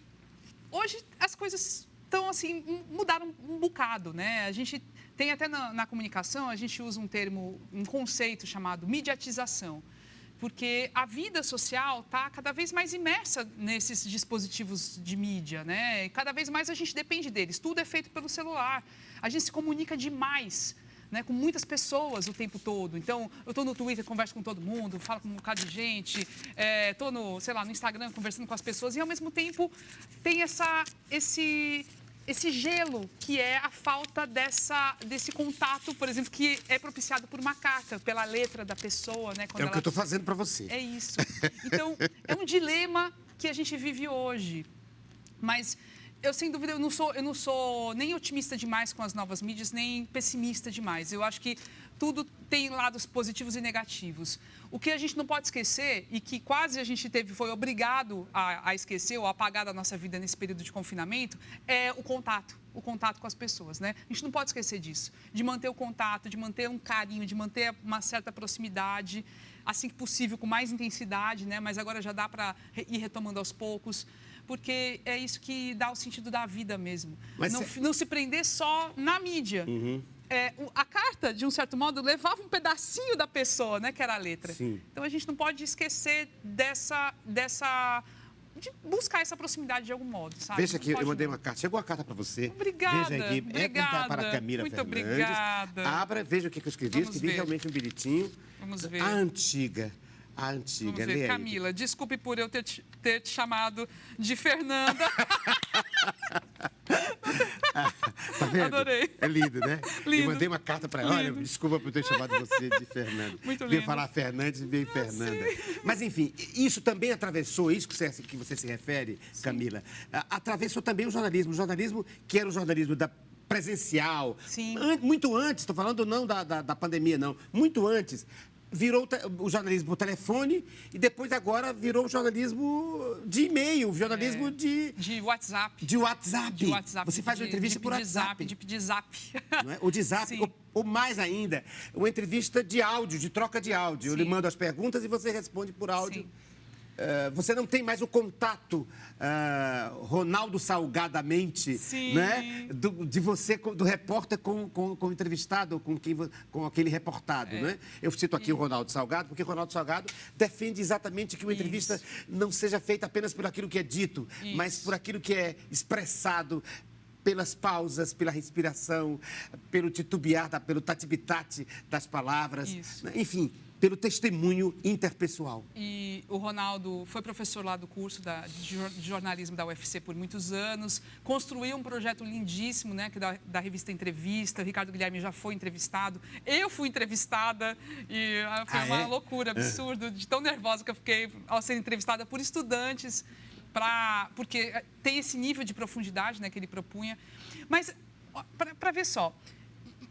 hoje as coisas... Então, assim, mudaram um bocado, né? A gente tem até na comunicação, a gente usa um conceito chamado mediatização, porque a vida social está cada vez mais imersa nesses dispositivos de mídia, né? E cada vez mais a gente depende deles. Tudo é feito pelo celular. A gente se comunica demais, né, com muitas pessoas o tempo todo. Então, eu estou no Twitter, converso com todo mundo, falo com um bocado de gente, estou no Instagram, conversando com as pessoas e, ao mesmo tempo, tem esse gelo, que é a falta desse contato, por exemplo, que é propiciado por uma carta, pela letra da pessoa, né? Quando o que eu estou fazendo para você. É isso. Então, é um dilema que a gente vive hoje. Mas eu, sem dúvida, eu não sou nem otimista demais com as novas mídias, nem pessimista demais. Eu acho que tudo tem lados positivos e negativos. O que a gente não pode esquecer, e que quase a gente foi obrigado a esquecer ou a apagar da nossa vida nesse período de confinamento, é o contato com as pessoas, né? A gente não pode esquecer disso, de manter o contato, de manter um carinho, de manter uma certa proximidade, assim que possível, com mais intensidade, né? Mas agora já dá para ir retomando aos poucos, porque é isso que dá o sentido da vida mesmo. Mas não se prender só na mídia. Uhum. A carta, de um certo modo, levava um pedacinho da pessoa, né, que era a letra. Sim. Então, a gente não pode esquecer de buscar essa proximidade de algum modo, sabe? Veja aqui, eu mandei uma carta. Chegou a carta para você. Obrigada. Veja aqui. Obrigada. Para a Camila Muito Fernandes. obrigada. Abra, veja o que eu escrevi. Vamos Escrevi ver. realmente um bilhetinho. Vamos ver. A antiga. Vamos ver. Lê aí. Camila, desculpe por eu ter te chamado de Fernanda. Tá vendo? Adorei. É lindo, né? Lindo. Eu mandei uma carta para ela. Olha, Lindo. desculpa por ter chamado você de Fernanda. Muito Veio lindo. falar Fernandes e veio Fernanda. Mas, enfim, isso também atravessou, isso que você se refere, sim, Camila, atravessou também o jornalismo que era o jornalismo presencial. Sim. Muito antes, estou falando não da pandemia, não. Muito antes. Virou o jornalismo por telefone e depois agora virou o jornalismo de e-mail, o jornalismo de WhatsApp. De WhatsApp. De WhatsApp. Você faz uma entrevista por WhatsApp. De pedir zap. Não é? O de zap, ou mais ainda, uma entrevista de áudio, de troca de áudio. Sim. Eu lhe mando as perguntas e você responde por áudio. Sim. Você não tem mais o contato Ronaldo Salgadamente, né? De você, do repórter com o entrevistado, com aquele reportado. Né? Eu cito aqui o Ronaldo Salgado, porque o Ronaldo Salgado defende exatamente que uma entrevista não seja feita apenas por aquilo que é dito, mas por aquilo que é expressado, pelas pausas, pela respiração, pelo titubear, pelo tatibitate das palavras. Isso. Enfim, pelo testemunho interpessoal. E o Ronaldo foi professor lá do curso de jornalismo da UFC por muitos anos, construiu um projeto lindíssimo, né, que da revista Entrevista. O Ricardo Guilherme já foi entrevistado, eu fui entrevistada e foi uma loucura, absurdo, de tão nervosa que eu fiquei ao ser entrevistada por estudantes, porque tem esse nível de profundidade, né, que ele propunha. Mas, para ver só,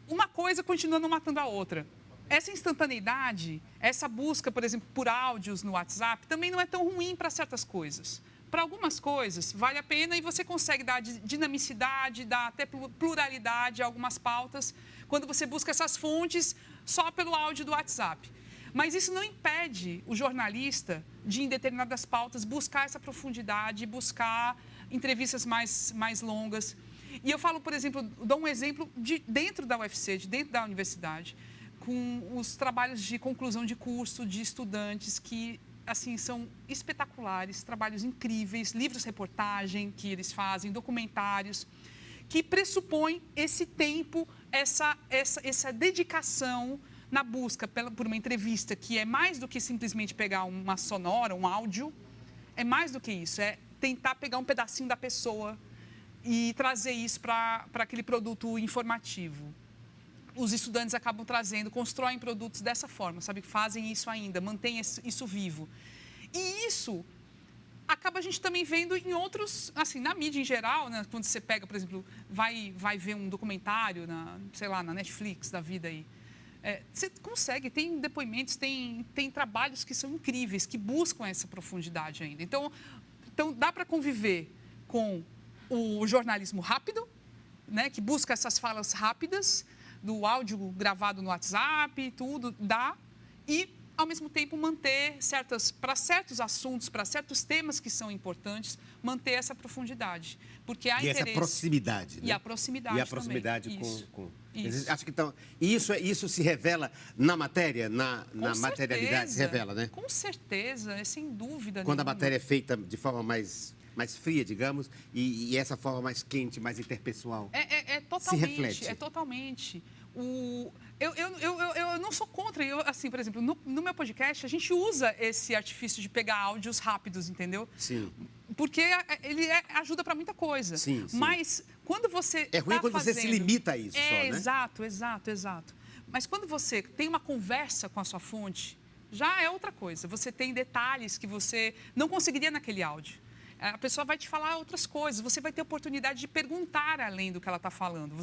uma coisa continua não matando a outra. Essa instantaneidade, essa busca, por exemplo, por áudios no WhatsApp, também não é tão ruim para certas coisas. para algumas coisas, vale a pena e você consegue dar dinamicidade, dar até pluralidade a algumas pautas quando você busca essas fontes só pelo áudio do WhatsApp. Mas isso não impede o jornalista de, em determinadas pautas, buscar essa profundidade, buscar entrevistas mais longas. E eu falo, por exemplo, dou um exemplo dentro da UFC, dentro da universidade, com os trabalhos de conclusão de curso de estudantes que, assim, são espetaculares, trabalhos incríveis, livros-reportagem que eles fazem, documentários, que pressupõem esse tempo, essa dedicação na busca por uma entrevista, que é mais do que simplesmente pegar uma sonora, um áudio, é mais do que isso, é tentar pegar um pedacinho da pessoa e trazer isso para aquele produto informativo. Os estudantes acabam trazendo, constroem produtos dessa forma, sabe? Fazem isso ainda, mantêm isso vivo. E isso acaba a gente também vendo em outros, assim, na mídia em geral, né? Quando você pega, por exemplo, vai ver um documentário, sei lá, na Netflix da vida aí. Você consegue, tem depoimentos, tem trabalhos que são incríveis, que buscam essa profundidade ainda. Então dá para conviver com o jornalismo rápido, né, que busca essas falas rápidas, do áudio gravado no WhatsApp, tudo, dá, e, ao mesmo tempo, manter para certos assuntos, para certos temas que são importantes, manter essa profundidade. Porque há interesse. Essa proximidade. Né? E a proximidade. E a proximidade também. com... Isso. Acho que então, isso se revela na matéria, na materialidade, se revela, né? Com certeza, é sem dúvida Quando nenhuma. a matéria é feita de forma mais fria, digamos, e essa forma mais quente, mais interpessoal. Totalmente, se reflete. Totalmente. Eu não sou contra. Assim, por exemplo, no meu podcast, a gente usa esse artifício de pegar áudios rápidos, entendeu? Sim. Porque ele ajuda para muita coisa. Sim. Mas quando você É ruim quando você se limita a isso só, né? Exato. Mas quando você tem uma conversa com a sua fonte, já é outra coisa. Você tem detalhes que você não conseguiria naquele áudio. A pessoa vai te falar outras coisas, você vai ter oportunidade de perguntar além do que ela está falando.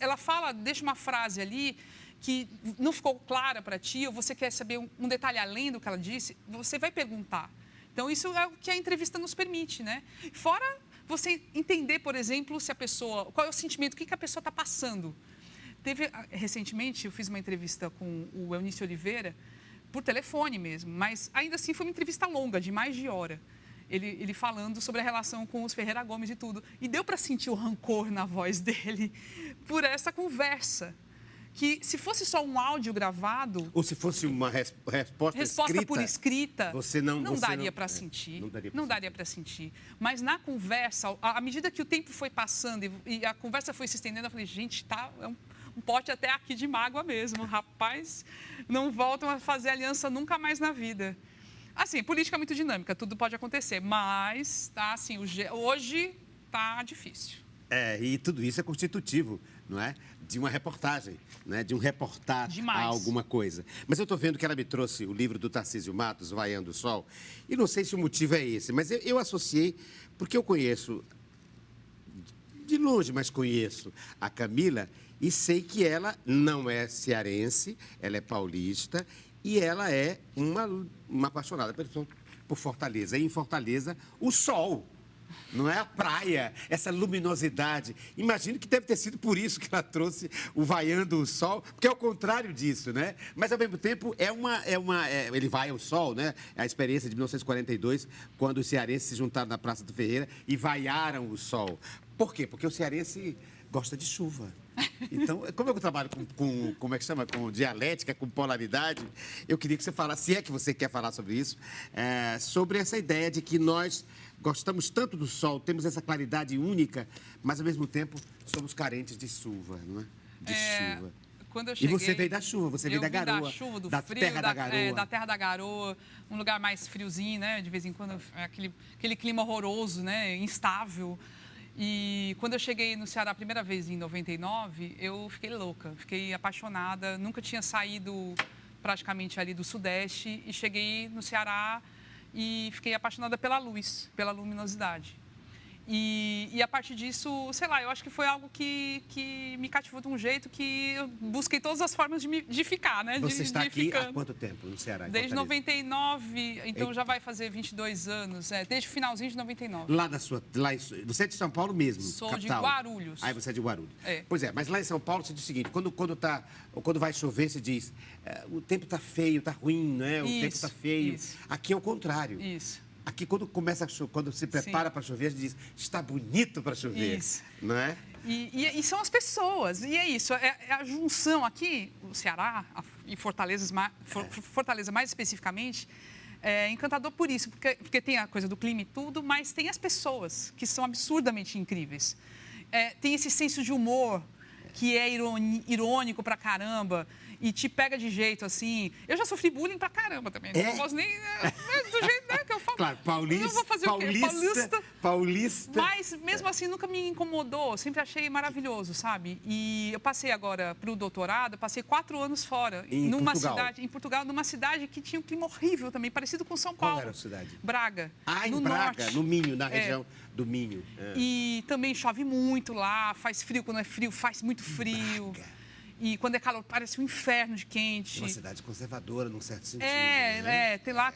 Ela fala, deixa uma frase ali que não ficou clara para ti, ou você quer saber um detalhe além do que ela disse, você vai perguntar. Então, isso é o que a entrevista nos permite, né? Fora você entender, por exemplo, se a pessoa, qual é o sentimento, o que a pessoa está passando. Recentemente, eu fiz uma entrevista com o Eunício Oliveira, por telefone mesmo, mas ainda assim foi uma entrevista longa, de mais de hora. Ele falando sobre a relação com os Ferreira Gomes e tudo. E deu para sentir o rancor na voz dele por essa conversa. Que se fosse só um áudio gravado... Ou se fosse uma resposta escrita, por escrita, não daria para sentir. Não daria para sentir. Mas na conversa, à medida que o tempo foi passando e a conversa foi se estendendo, eu falei, gente, é um pote até aqui de mágoa mesmo. Rapaz, não voltam a fazer aliança nunca mais na vida. Assim, política é muito dinâmica, tudo pode acontecer, mas tá, assim, hoje está difícil. E tudo isso é constitutivo, não é? De uma reportagem, né? De um reportar a alguma coisa. Mas eu estou vendo que ela me trouxe o livro do Tarcísio Matos, Vaiando o Sol, e não sei se o motivo é esse, mas eu associei, porque eu conheço, de longe, mas conheço a Camila, e sei que ela não é cearense, ela é paulista, e ela é uma apaixonada por Fortaleza. E em Fortaleza, o sol, não é a praia, essa luminosidade. Imagino que deve ter sido por isso que ela trouxe o Vaiando o Sol, porque é o contrário disso, né? Mas, ao mesmo tempo, ele vai ao sol, né? É a experiência de 1942, quando os cearenses se juntaram na Praça do Ferreira e vaiaram o sol. Por quê? Porque o cearense gosta de chuva. Então, como eu trabalho como é que chama? Com dialética, com polaridade, eu queria que você falasse, se é que você quer falar sobre isso, sobre essa ideia de que nós gostamos tanto do sol, temos essa claridade única, mas, ao mesmo tempo, somos carentes de chuva, não é? De chuva. Quando eu cheguei, e você veio da chuva, você veio da garoa. Da chuva, do da frio, terra da garoa. Da terra da garoa, um lugar mais friozinho, né? De vez em quando, aquele clima horroroso, né? Instável. E quando eu cheguei no Ceará a primeira vez, em 99, eu fiquei louca, fiquei apaixonada. Nunca tinha saído praticamente ali do Sudeste e cheguei no Ceará e fiquei apaixonada pela luz, pela luminosidade. E a partir disso, sei lá, eu acho que foi algo que me cativou de um jeito que eu busquei todas as formas de ficar, né? Você está de aqui ficando. há quanto tempo no Ceará? Desde 99, então já vai fazer 22 anos, desde o finalzinho de 99. Você é de São Paulo mesmo, Sou capital? de Guarulhos. Aí você é de Guarulhos. É. Pois é, mas lá em São Paulo você diz o seguinte, quando vai chover, você diz, o tempo está feio, está ruim, né? O tempo está feio. Isso. Aqui é o contrário. Isso. Aqui, quando se prepara para chover, a gente diz, está bonito para chover, Isso. não é? E são as pessoas, e é isso, é a junção aqui, o Ceará e Fortaleza mais especificamente, é encantador por isso, porque tem a coisa do clima e tudo, mas tem as pessoas, que são absurdamente incríveis. Tem esse senso de humor, que é irônico pra caramba, e te pega de jeito, assim. Eu já sofri bullying pra caramba também. Não posso nem... do jeito, né, que eu falo. Claro, paulista. Eu vou fazer o quê? Paulista. Mas, mesmo assim, nunca me incomodou. Sempre achei maravilhoso, sabe? E eu passei agora pro doutorado, passei 4 anos fora. Em Portugal, numa cidade que tinha um clima horrível também, parecido com São Paulo. Qual era a cidade? Braga. Em Braga, norte. no Minho, na região do Minho. E também chove muito lá, faz frio quando é frio, faz muito frio. Braga. E quando é calor, parece um inferno de quente. É uma cidade conservadora, num certo sentido.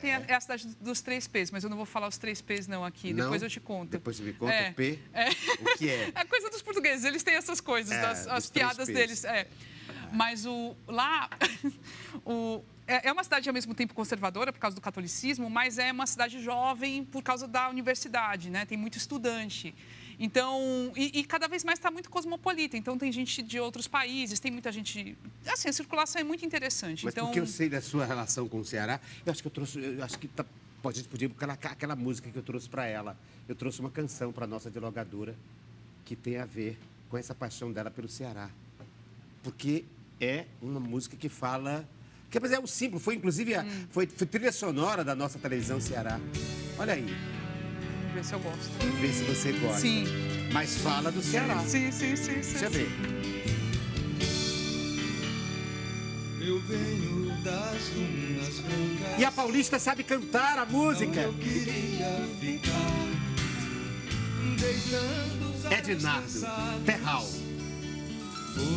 Tem a cidade dos 3 P's, mas eu não vou falar os 3 P's não aqui. Não? Depois eu te conto. Depois você me conta o P? O que é? É coisa dos portugueses, eles têm essas coisas, as piadas deles. Mas lá... É uma cidade, ao mesmo tempo, conservadora, por causa do catolicismo, mas é uma cidade jovem por causa da universidade, né? Tem muito estudante. Então, e cada vez mais está muito cosmopolita. Então, tem gente de outros países, tem muita gente... Assim, a circulação é muito interessante. Mas então... porque eu sei da sua relação com o Ceará, eu acho que a gente podia aquela música que eu trouxe para ela. Eu trouxe uma canção para a nossa dialogadora que tem a ver com essa paixão dela pelo Ceará. Porque é uma música que fala... Mas é um símbolo, foi inclusive foi trilha sonora da nossa televisão Ceará. Olha aí. Vamos ver se eu gosto. Vamos ver se você gosta. Sim. Mas fala do Ceará. Sim. Deixa eu ver. Eu venho das dunas brancas. E a Paulista sabe cantar a música. Eu queria ficar deitando os olhos Ednardo Terral.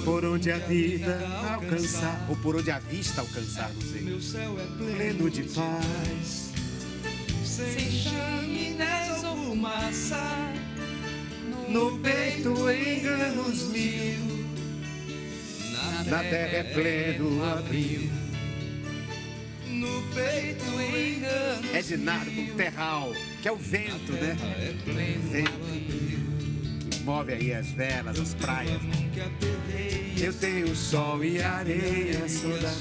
Por onde a vida alcançar, ou por onde a vista alcançar, não sei. Meu céu é Pleno de paz. sem chaminés ou fumaça. No peito enganos mil. Na terra é pleno abril. No peito enganos Ednardo com Terral, que é o vento, né? Vento que move aí as velas, as praias. Eu tenho sol e areia, sou da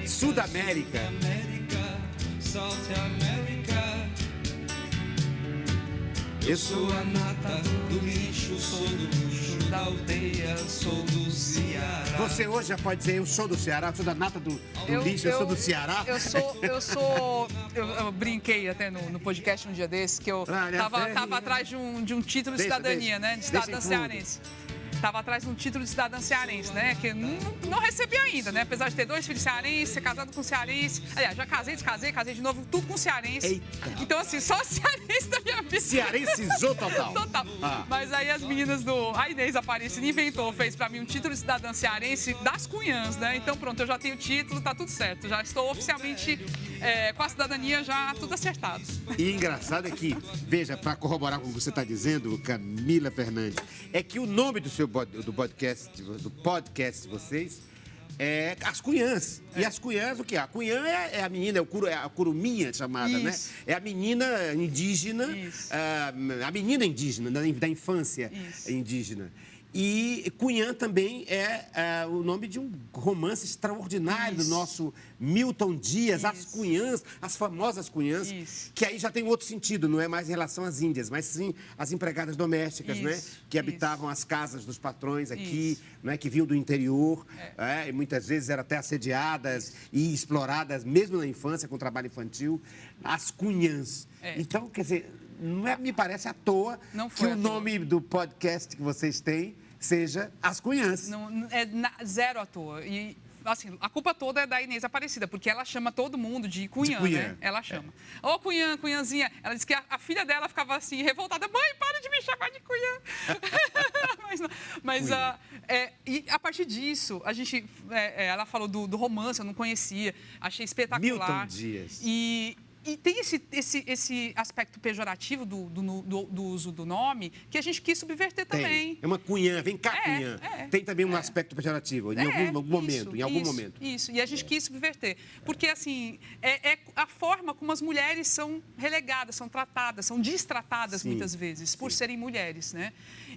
Sudamérica. South America. Eu sou Sou a nata do lixo, sou do luxo da aldeia, sou do Ceará. Você hoje já pode dizer, eu sou do Ceará, sou da nata do lixo, eu sou do Ceará? Eu brinquei até no podcast um dia desse, que eu tava atrás de um título de cidadania, né? De cidadã cearense. Estava atrás de um título de cidadã cearense, né? Que não recebi ainda, né? Apesar de ter 2 filhos cearenses, ser casado com cearense. Aliás, já casei, descasei, casei de novo, tudo com cearense. Eita. Então, assim, só cearense da minha vida. Cearencizou total. Total. Mas aí as meninas a Inês Aparecida inventou, fez pra mim um título de cidadã cearense das Cunhãs, né? Então, pronto, eu já tenho o título, tá tudo certo. Já estou oficialmente com a cidadania já tudo acertado. E engraçado é que, veja, para corroborar com o que você está dizendo, Camila Fernandes, é que o nome do podcast de vocês é As Cunhãs. E As Cunhãs, o que é? A Cunhã é a menina, é a curuminha chamada, Isso. né? É a menina indígena, a menina indígena, da infância indígena. E Cunhã também é o nome de um romance extraordinário do nosso Milton Dias, As Cunhãs, as famosas Cunhãs, que aí já tem outro sentido, não é mais em relação às índias, mas sim às empregadas domésticas, né? Que habitavam as casas dos patrões aqui, né? Que vinham do interior, e muitas vezes eram até assediadas e exploradas, mesmo na infância, com trabalho infantil, as Cunhãs. Então, quer dizer, me parece à toa que o nome do podcast que vocês têm seja As Cunhãs. Não, zero à toa. E assim, a culpa toda é da Inês Aparecida, porque ela chama todo mundo de Cunhã, né? Ela chama. Ô, Cunhã, Cunhãzinha. Ela disse que a filha dela ficava assim, revoltada. Mãe, para de me chamar de Cunhã. E a partir disso, ela falou do romance, eu não conhecia. Achei espetacular. Milton Dias. E tem esse aspecto pejorativo do uso do nome que a gente quis subverter também. É uma cunhã, vem cá, cunhã. Tem também um aspecto pejorativo, em algum momento. Isso, e a gente quis subverter. Porque, assim, é a forma como as mulheres são relegadas, são tratadas, são destratadas muitas vezes, por serem mulheres, né?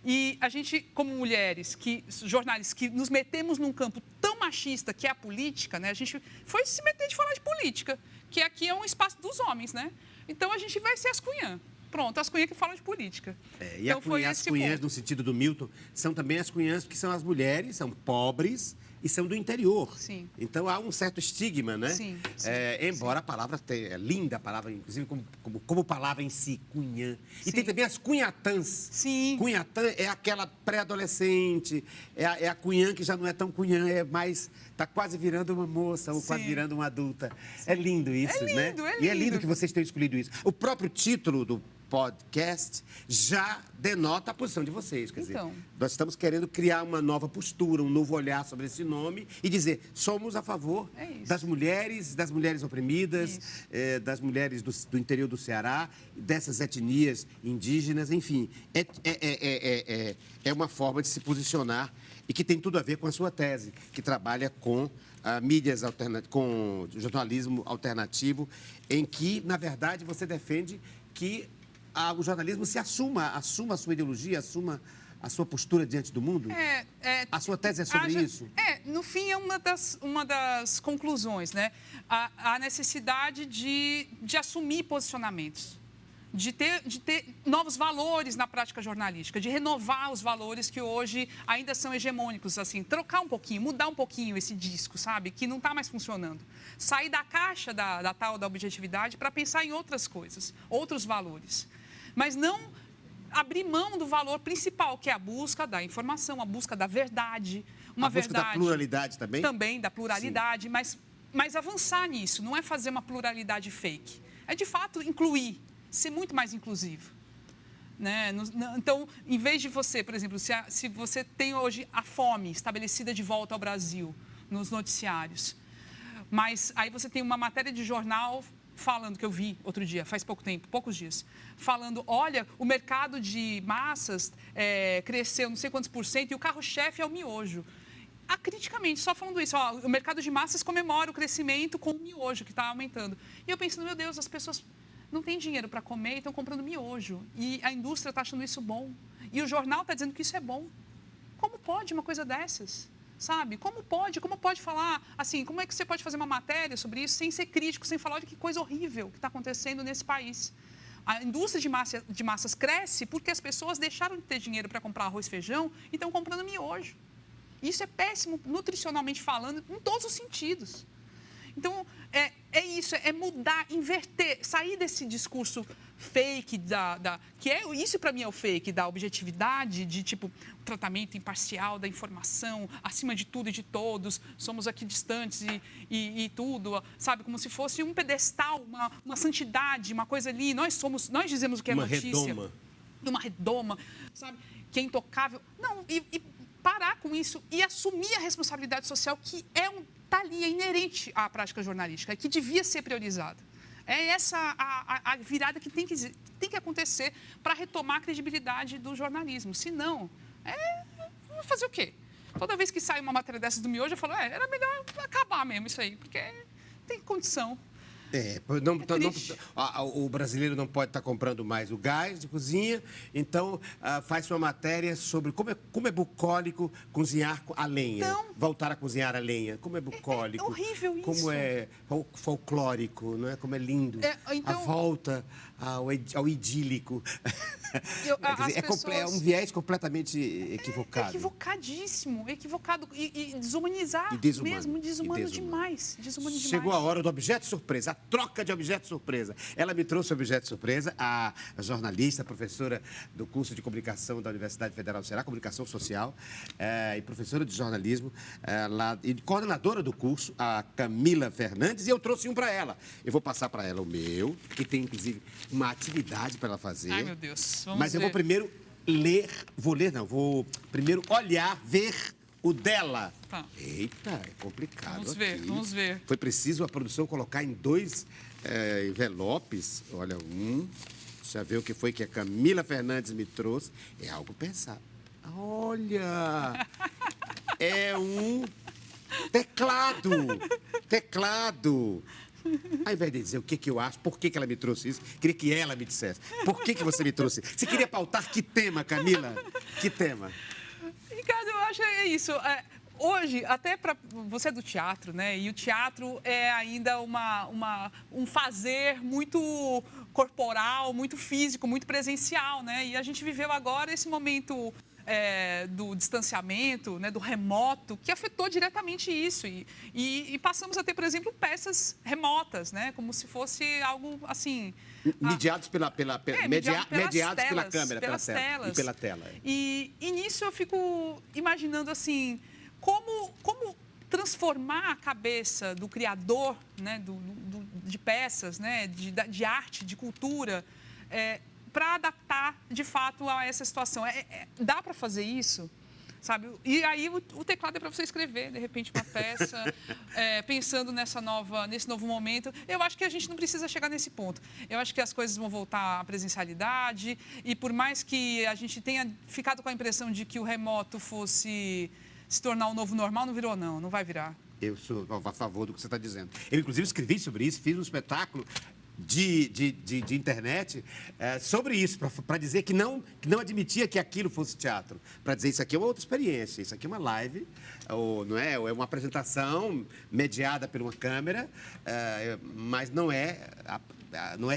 E a gente, como mulheres, jornalistas, que nos metemos num campo tão machista que é a política, né? A gente foi se meter de falar de política, que aqui é um espaço dos homens, né? Então, a gente vai ser as cunhã. Pronto, as cunhãs que falam de política. E então, as cunhãs, no sentido do Milton, são também as cunhãs que são as mulheres, são pobres e são do interior. Sim. Então, há um certo estigma, né? Sim. Embora a palavra tenha... É linda a palavra, inclusive, como palavra em si, cunhã. E Sim. tem também as cunhatãs. Sim. Cunhatã é aquela pré-adolescente, é a cunhã que já não é tão cunhã, está quase virando uma moça ou quase virando uma adulta. É lindo isso, né? E é lindo que vocês tenham escolhido isso. O próprio título do podcast já denota a posição de vocês. Quer dizer, nós estamos querendo criar uma nova postura, um novo olhar sobre esse nome e dizer, somos a favor das mulheres oprimidas, das mulheres do interior do Ceará, dessas etnias indígenas, enfim. É uma forma de se posicionar e que tem tudo a ver com a sua tese, que trabalha com mídias alternativas, com jornalismo alternativo, em que, na verdade, você defende que o jornalismo se assuma a sua ideologia, assuma a sua postura diante do mundo? A sua tese é sobre isso? No fim, é uma das conclusões, né? A necessidade de assumir posicionamentos, de ter novos valores na prática jornalística, de renovar os valores que hoje ainda são hegemônicos, assim, trocar um pouquinho, mudar um pouquinho esse disco, sabe? Que não está mais funcionando. Sair da caixa da tal da objetividade para pensar em outras coisas, outros valores. Mas não abrir mão do valor principal, que é a busca da informação, a busca da verdade. A busca da pluralidade também? Também, da pluralidade, mas avançar nisso, não é fazer uma pluralidade fake. É, de fato, incluir, ser muito mais inclusivo. Né? Então, em vez de você, por exemplo, se você tem hoje a fome estabelecida de volta ao Brasil nos noticiários, mas aí você tem uma matéria de jornal falando, que eu vi outro dia, faz poucos dias, falando, olha, o mercado de massas cresceu não sei quantos % e o carro-chefe é o miojo. Acriticamente, só falando isso, o mercado de massas comemora o crescimento com o miojo, que está aumentando. E eu pensando, meu Deus, as pessoas não têm dinheiro para comer e estão comprando miojo. E a indústria está achando isso bom. E o jornal está dizendo que isso é bom. Como pode uma coisa dessas? Sabe? Como pode falar, assim, como é que você pode fazer uma matéria sobre isso sem ser crítico, sem falar de que coisa horrível que está acontecendo nesse país? A indústria de massas cresce porque as pessoas deixaram de ter dinheiro para comprar arroz e feijão e estão comprando miojo. Isso é péssimo, nutricionalmente falando, em todos os sentidos. Então, é isso, é mudar, inverter, sair desse discurso fake, isso para mim é o fake, da objetividade, de tipo, tratamento imparcial da informação, acima de tudo e de todos, somos aqui distantes e tudo, sabe, como se fosse um pedestal, uma santidade, uma coisa ali, nós dizemos o que é notícia. Uma redoma, sabe, que é intocável. Não, e parar com isso e assumir a responsabilidade social que está ali, é inerente à prática jornalística, que devia ser priorizada. É essa a virada que tem que acontecer para retomar a credibilidade do jornalismo. Se não, vou fazer o quê? Toda vez que sai uma matéria dessas do miojo, eu falo, era melhor acabar mesmo isso aí, porque tem condição. O brasileiro não pode estar comprando mais o gás de cozinha, então faz uma matéria sobre como é bucólico cozinhar a lenha, voltar a cozinhar a lenha, como é bucólico, é horrível isso. Como é folclórico, não é? Como é lindo, a volta ao idílico. É um viés completamente equivocado. Equivocadíssimo, equivocado e desumanizar E desumano. mesmo, desumano E desumano. demais. Desumano Chegou demais. a hora do objeto surpresa, a troca de objeto surpresa. Ela me trouxe o objeto surpresa, a jornalista, professora do curso de comunicação da Universidade Federal do Ceará, comunicação social, e professora de jornalismo, e coordenadora do curso, a Camila Fernandes, e eu trouxe um para ela. Eu vou passar para ela o meu, que tem, inclusive, uma atividade para ela fazer. Ai, meu Deus. Mas eu vou primeiro vou primeiro olhar, ver o dela. Tá. Eita, é complicado. Vamos ver. Foi preciso a produção colocar em 2 envelopes. Olha, deixa eu ver o que foi que a Camila Fernandes me trouxe. É algo pensado. Olha! É um teclado. Teclado. Ao invés de dizer o que eu acho, por que ela me trouxe isso, queria que ela me dissesse. Por que você me trouxe? Você queria pautar que tema, Camila? Que tema? Ricardo, eu acho que é isso. Hoje, até para você é do teatro, né? E o teatro é ainda um fazer muito corporal, muito físico, muito presencial, né? E a gente viveu agora esse momento do distanciamento, né, do remoto, que afetou diretamente isso. E passamos a ter, por exemplo, peças remotas, né? Como se fosse algo assim... Mediados mediados pela câmera, pelas telas. E pela tela. E nisso eu fico imaginando assim, como transformar a cabeça do criador, né, de peças, né, de arte, de cultura, para adaptar, de fato, a essa situação. Dá para fazer isso? Sabe? E aí o teclado é para você escrever, de repente, uma peça, pensando nesse novo momento. Eu acho que a gente não precisa chegar nesse ponto. Eu acho que as coisas vão voltar à presencialidade e por mais que a gente tenha ficado com a impressão de que o remoto fosse se tornar o novo normal, não virou, não vai virar. Eu sou a favor do que você está dizendo. Eu, inclusive, escrevi sobre isso, fiz um espetáculo de internet sobre isso, para dizer que não admitia que aquilo fosse teatro. Para dizer isso aqui é uma outra experiência, isso aqui é uma live, ou é uma apresentação mediada por uma câmera, mas não é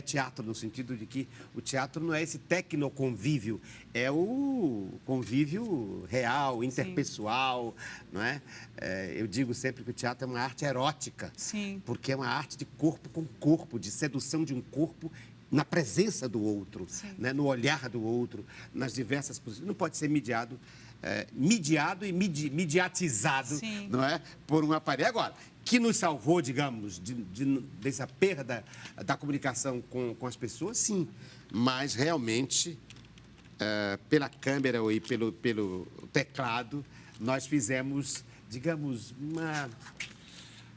teatro no sentido de que o teatro não é esse tecnoconvívio, é o convívio real, interpessoal, não é? Eu digo sempre que o teatro é uma arte erótica, Sim. porque é uma arte de corpo com corpo, de sedução de um corpo na presença do outro, né? No olhar do outro, nas diversas posições. Não pode ser mediado e mediatizado, Sim. não é? Por um aparelho. Agora, que nos salvou, digamos, dessa perda da comunicação com as pessoas, sim. Mas, realmente, pela câmera e pelo teclado, nós fizemos, digamos,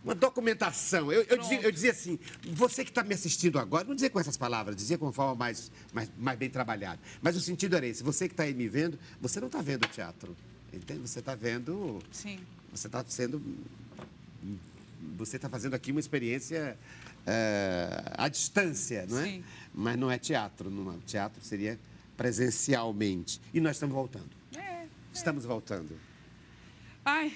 uma documentação. Eu dizia assim, você que está me assistindo agora, não dizia com essas palavras, dizia com uma forma mais bem trabalhada. Mas o sentido era esse, você que está aí me vendo, você não está vendo o teatro, entende? Você está vendo... Sim. Você está fazendo aqui uma experiência à distância, não é? Sim. Mas não é teatro. Teatro seria presencialmente. E nós estamos voltando. Estamos voltando. Ai,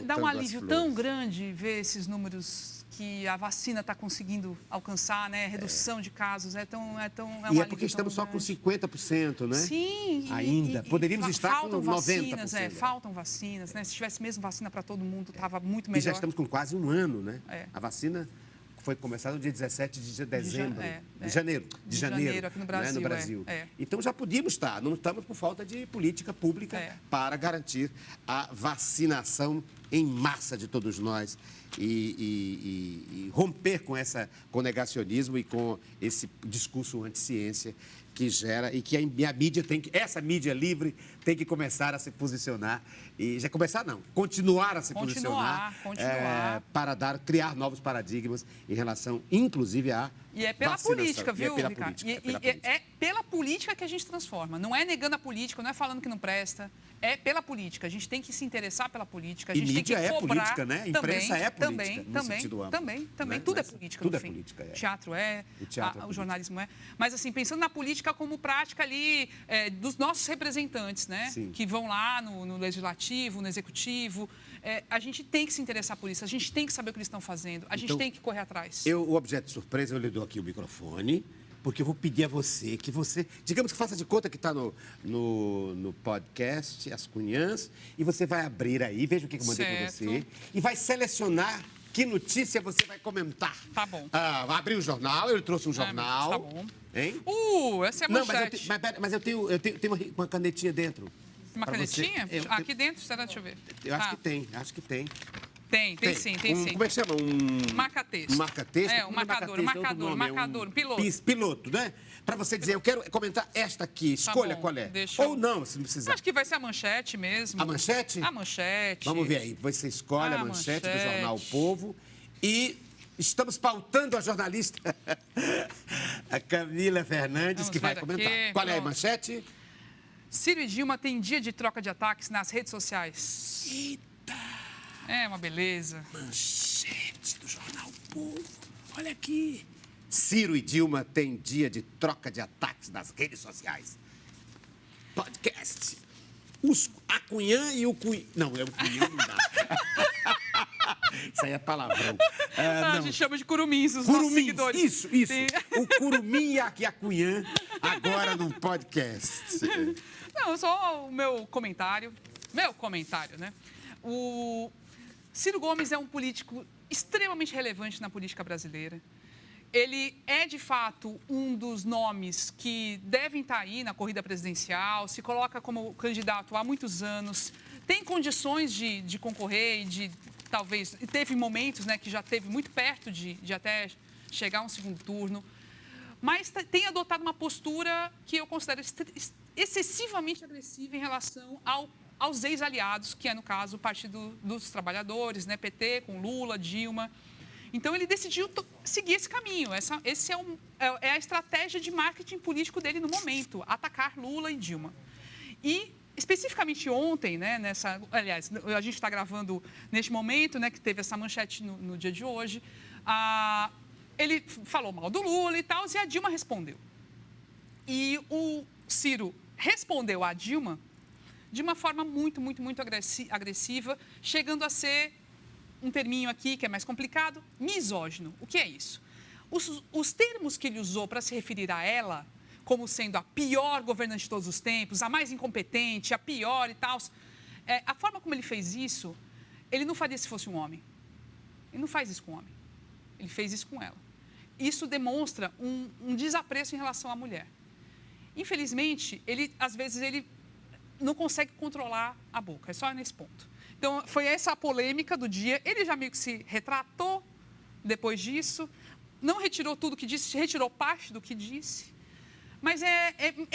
dá um alívio as tão flores. grande ver esses números que a vacina está conseguindo alcançar, né? Redução de casos, E um é porque alívio estamos tão só com grande. 50%, né? Sim. Ainda. Poderíamos estar com faltam 90%. vacinas, faltam vacinas, né? Se tivesse mesmo vacina para todo mundo, estava muito E melhor. já estamos com quase um ano, né? É. A vacina foi começada no dia 17 de dezembro. De janeiro, aqui no Brasil, né? No Brasil. é. Então já podíamos estar, não estamos por falta de política pública para garantir a vacinação em massa de todos nós e romper com o negacionismo e com esse discurso anti-ciência que gera e que a mídia essa mídia livre tem que começar a se posicionar e já começar não, continuar a se posicionar criar novos paradigmas em relação, inclusive, à E é pela vacinação. política, viu, pela Ricardo? política, É pela política que a gente transforma. Não é negando a política, não é falando que não presta. É pela política. A gente tem que se interessar pela política. A gente tem que mídia cobrar. É política, né? Imprensa é política, no sentido amplo. Também. Né? Tudo é Mas política, tudo no é fim. política, é. Teatro O jornalismo é. Mas, assim, pensando na política como prática ali dos nossos representantes, né? Sim. Que vão lá no legislativo, no executivo. A gente tem que se interessar por isso. A gente tem que saber o que eles estão fazendo. A gente tem que correr atrás. O objeto de surpresa, eu lhe dou aqui o microfone. porque eu vou pedir a você que você, digamos que faça de conta que está no podcast As Cunhãs, e você vai abrir aí, veja o que eu mandei para você, e vai selecionar que notícia você vai comentar. Tá bom. Vai abrir o jornal, eu trouxe um jornal. Tá bom. Hein? Essa é a manchete. Não, mas eu tenho uma canetinha dentro. Uma canetinha? Você. Aqui dentro, será? Deixa eu ver. Eu acho que tem. Tem sim. Como é que chama? Marca-texto. Um marca-texto? Um marcador, um piloto. Piloto, né? Para você dizer, eu quero comentar esta aqui, escolha qual é. Ou não, se não precisar. Acho que vai ser a manchete mesmo. A manchete? A manchete. Vamos ver aí, você escolhe a manchete do jornal O Povo e estamos pautando a jornalista, a Camila Fernandes, que vai comentar. Qual é a manchete? Ciro e Dilma têm dia de troca de ataques nas redes sociais. Eita! É uma beleza. Manchete do jornal O Povo. Olha aqui. Ciro e Dilma têm dia de troca de ataques nas redes sociais. Podcast. A Cunhã e o Cunhã. Não, é o Cunhã, não dá. Isso aí é palavrão. A gente chama de curumins, os nossos seguidores. Isso. Sim. O Curumim e a Cunhã, agora num podcast. Não, só o meu comentário. Né? O Ciro Gomes é um político extremamente relevante na política brasileira. Ele é, de fato, um dos nomes que devem estar aí na corrida presidencial, se coloca como candidato há muitos anos, tem condições de concorrer e de, talvez, teve momentos, né, que já esteve muito perto de até chegar a um segundo turno, mas tem adotado uma postura que eu considero excessivamente agressiva em relação aos ex-aliados, que é, no caso, o Partido dos Trabalhadores, né, PT, com Lula, Dilma. Então, ele decidiu seguir esse caminho. Esse é a estratégia de marketing político dele no momento, atacar Lula e Dilma. E, especificamente ontem, né, aliás, a gente está gravando neste momento, né, que teve essa manchete no dia de hoje, ele falou mal do Lula e tal, e a Dilma respondeu. E o Ciro respondeu à Dilma de uma forma muito, muito, muito agressiva, chegando a ser um terminho aqui que é mais complicado, misógino. O que é isso? Os termos que ele usou para se referir a ela, como sendo a pior governante de todos os tempos, a mais incompetente, a pior e tal, a forma como ele fez isso, ele não faria se fosse um homem. Ele não faz isso com um homem. Ele fez isso com ela. Isso demonstra um desapreço em relação à mulher. Infelizmente, às vezes, ele não consegue controlar a boca. É só nesse ponto. Então, foi essa a polêmica do dia. Ele já meio que se retratou depois disso. Não retirou tudo que disse, retirou parte do que disse. Mas é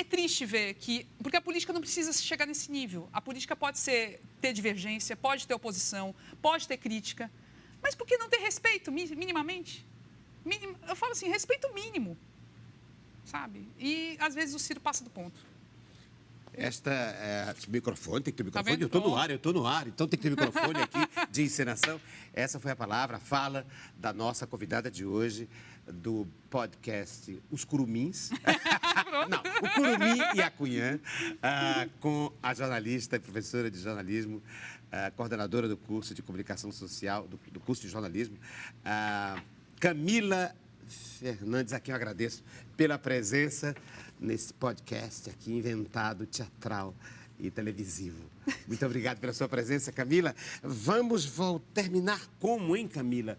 triste ver que... Porque a política não precisa chegar nesse nível. A política pode ter divergência, pode ter oposição, pode ter crítica. Mas por que não ter respeito, minimamente? Eu falo assim, respeito mínimo. Sabe? E, às vezes, o Ciro passa do ponto. Microfone, tem que ter microfone. Tá, eu estou no ar, então tem que ter microfone aqui de encenação. Essa foi a fala da nossa convidada de hoje, do podcast Os Curumins. Não, o Curumim e a Cunhã, com a jornalista e professora de jornalismo, coordenadora do curso de comunicação social, do curso de jornalismo, Camila Fernandes, a quem eu agradeço pela presença nesse podcast aqui, inventado, teatral e televisivo. Muito obrigado pela sua presença, Camila. Vamos terminar como, hein, Camila?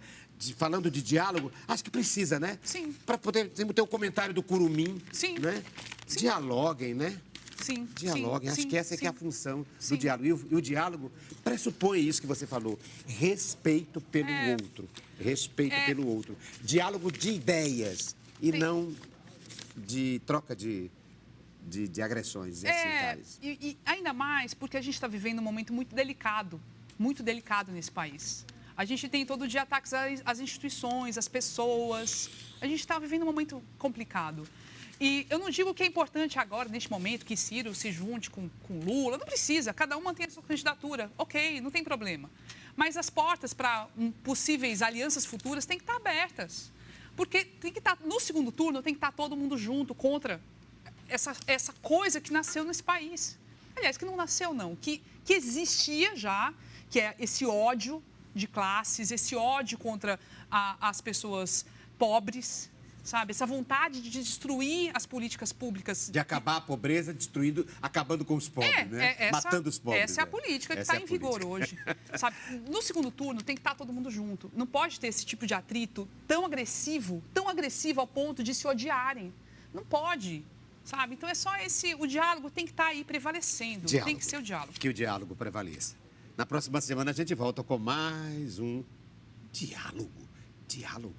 Falando de diálogo, acho que precisa, né? Sim. Para poder ter o comentário do Curumim. Sim. Né? Sim. Dialoguem, né? Sim. Dialoguem. Acho que essa que é a função do diálogo. E o diálogo pressupõe isso que você falou. Respeito pelo outro. Respeito pelo outro. Diálogo de ideias e não de troca de agressões. E ainda mais porque a gente está vivendo um momento muito delicado nesse país. A gente tem todo dia ataques às instituições, às pessoas. A gente está vivendo um momento complicado. E eu não digo que é importante agora, neste momento, que Ciro se junte com Lula. Não precisa, cada um mantém a sua candidatura. Ok, não tem problema. Mas as portas para possíveis alianças futuras têm que estar abertas. Porque tem que estar, no segundo turno, tem que estar todo mundo junto contra essa coisa que nasceu nesse país. Aliás, que não nasceu, não. Que existia já, que é esse ódio de classes, esse ódio contra as pessoas pobres, sabe? Essa vontade de destruir as políticas públicas. De acabar a pobreza, acabando com os pobres, né? Matando os pobres. Essa é a política que está em vigor hoje. Sabe? No segundo turno tem que estar todo mundo junto. Não pode ter esse tipo de atrito tão agressivo ao ponto de se odiarem. Não pode, sabe? Então é só o diálogo tem que estar aí prevalecendo. Diálogo. Tem que ser o diálogo. Que o diálogo prevaleça. Na próxima semana a gente volta com mais um diálogo. Diálogo.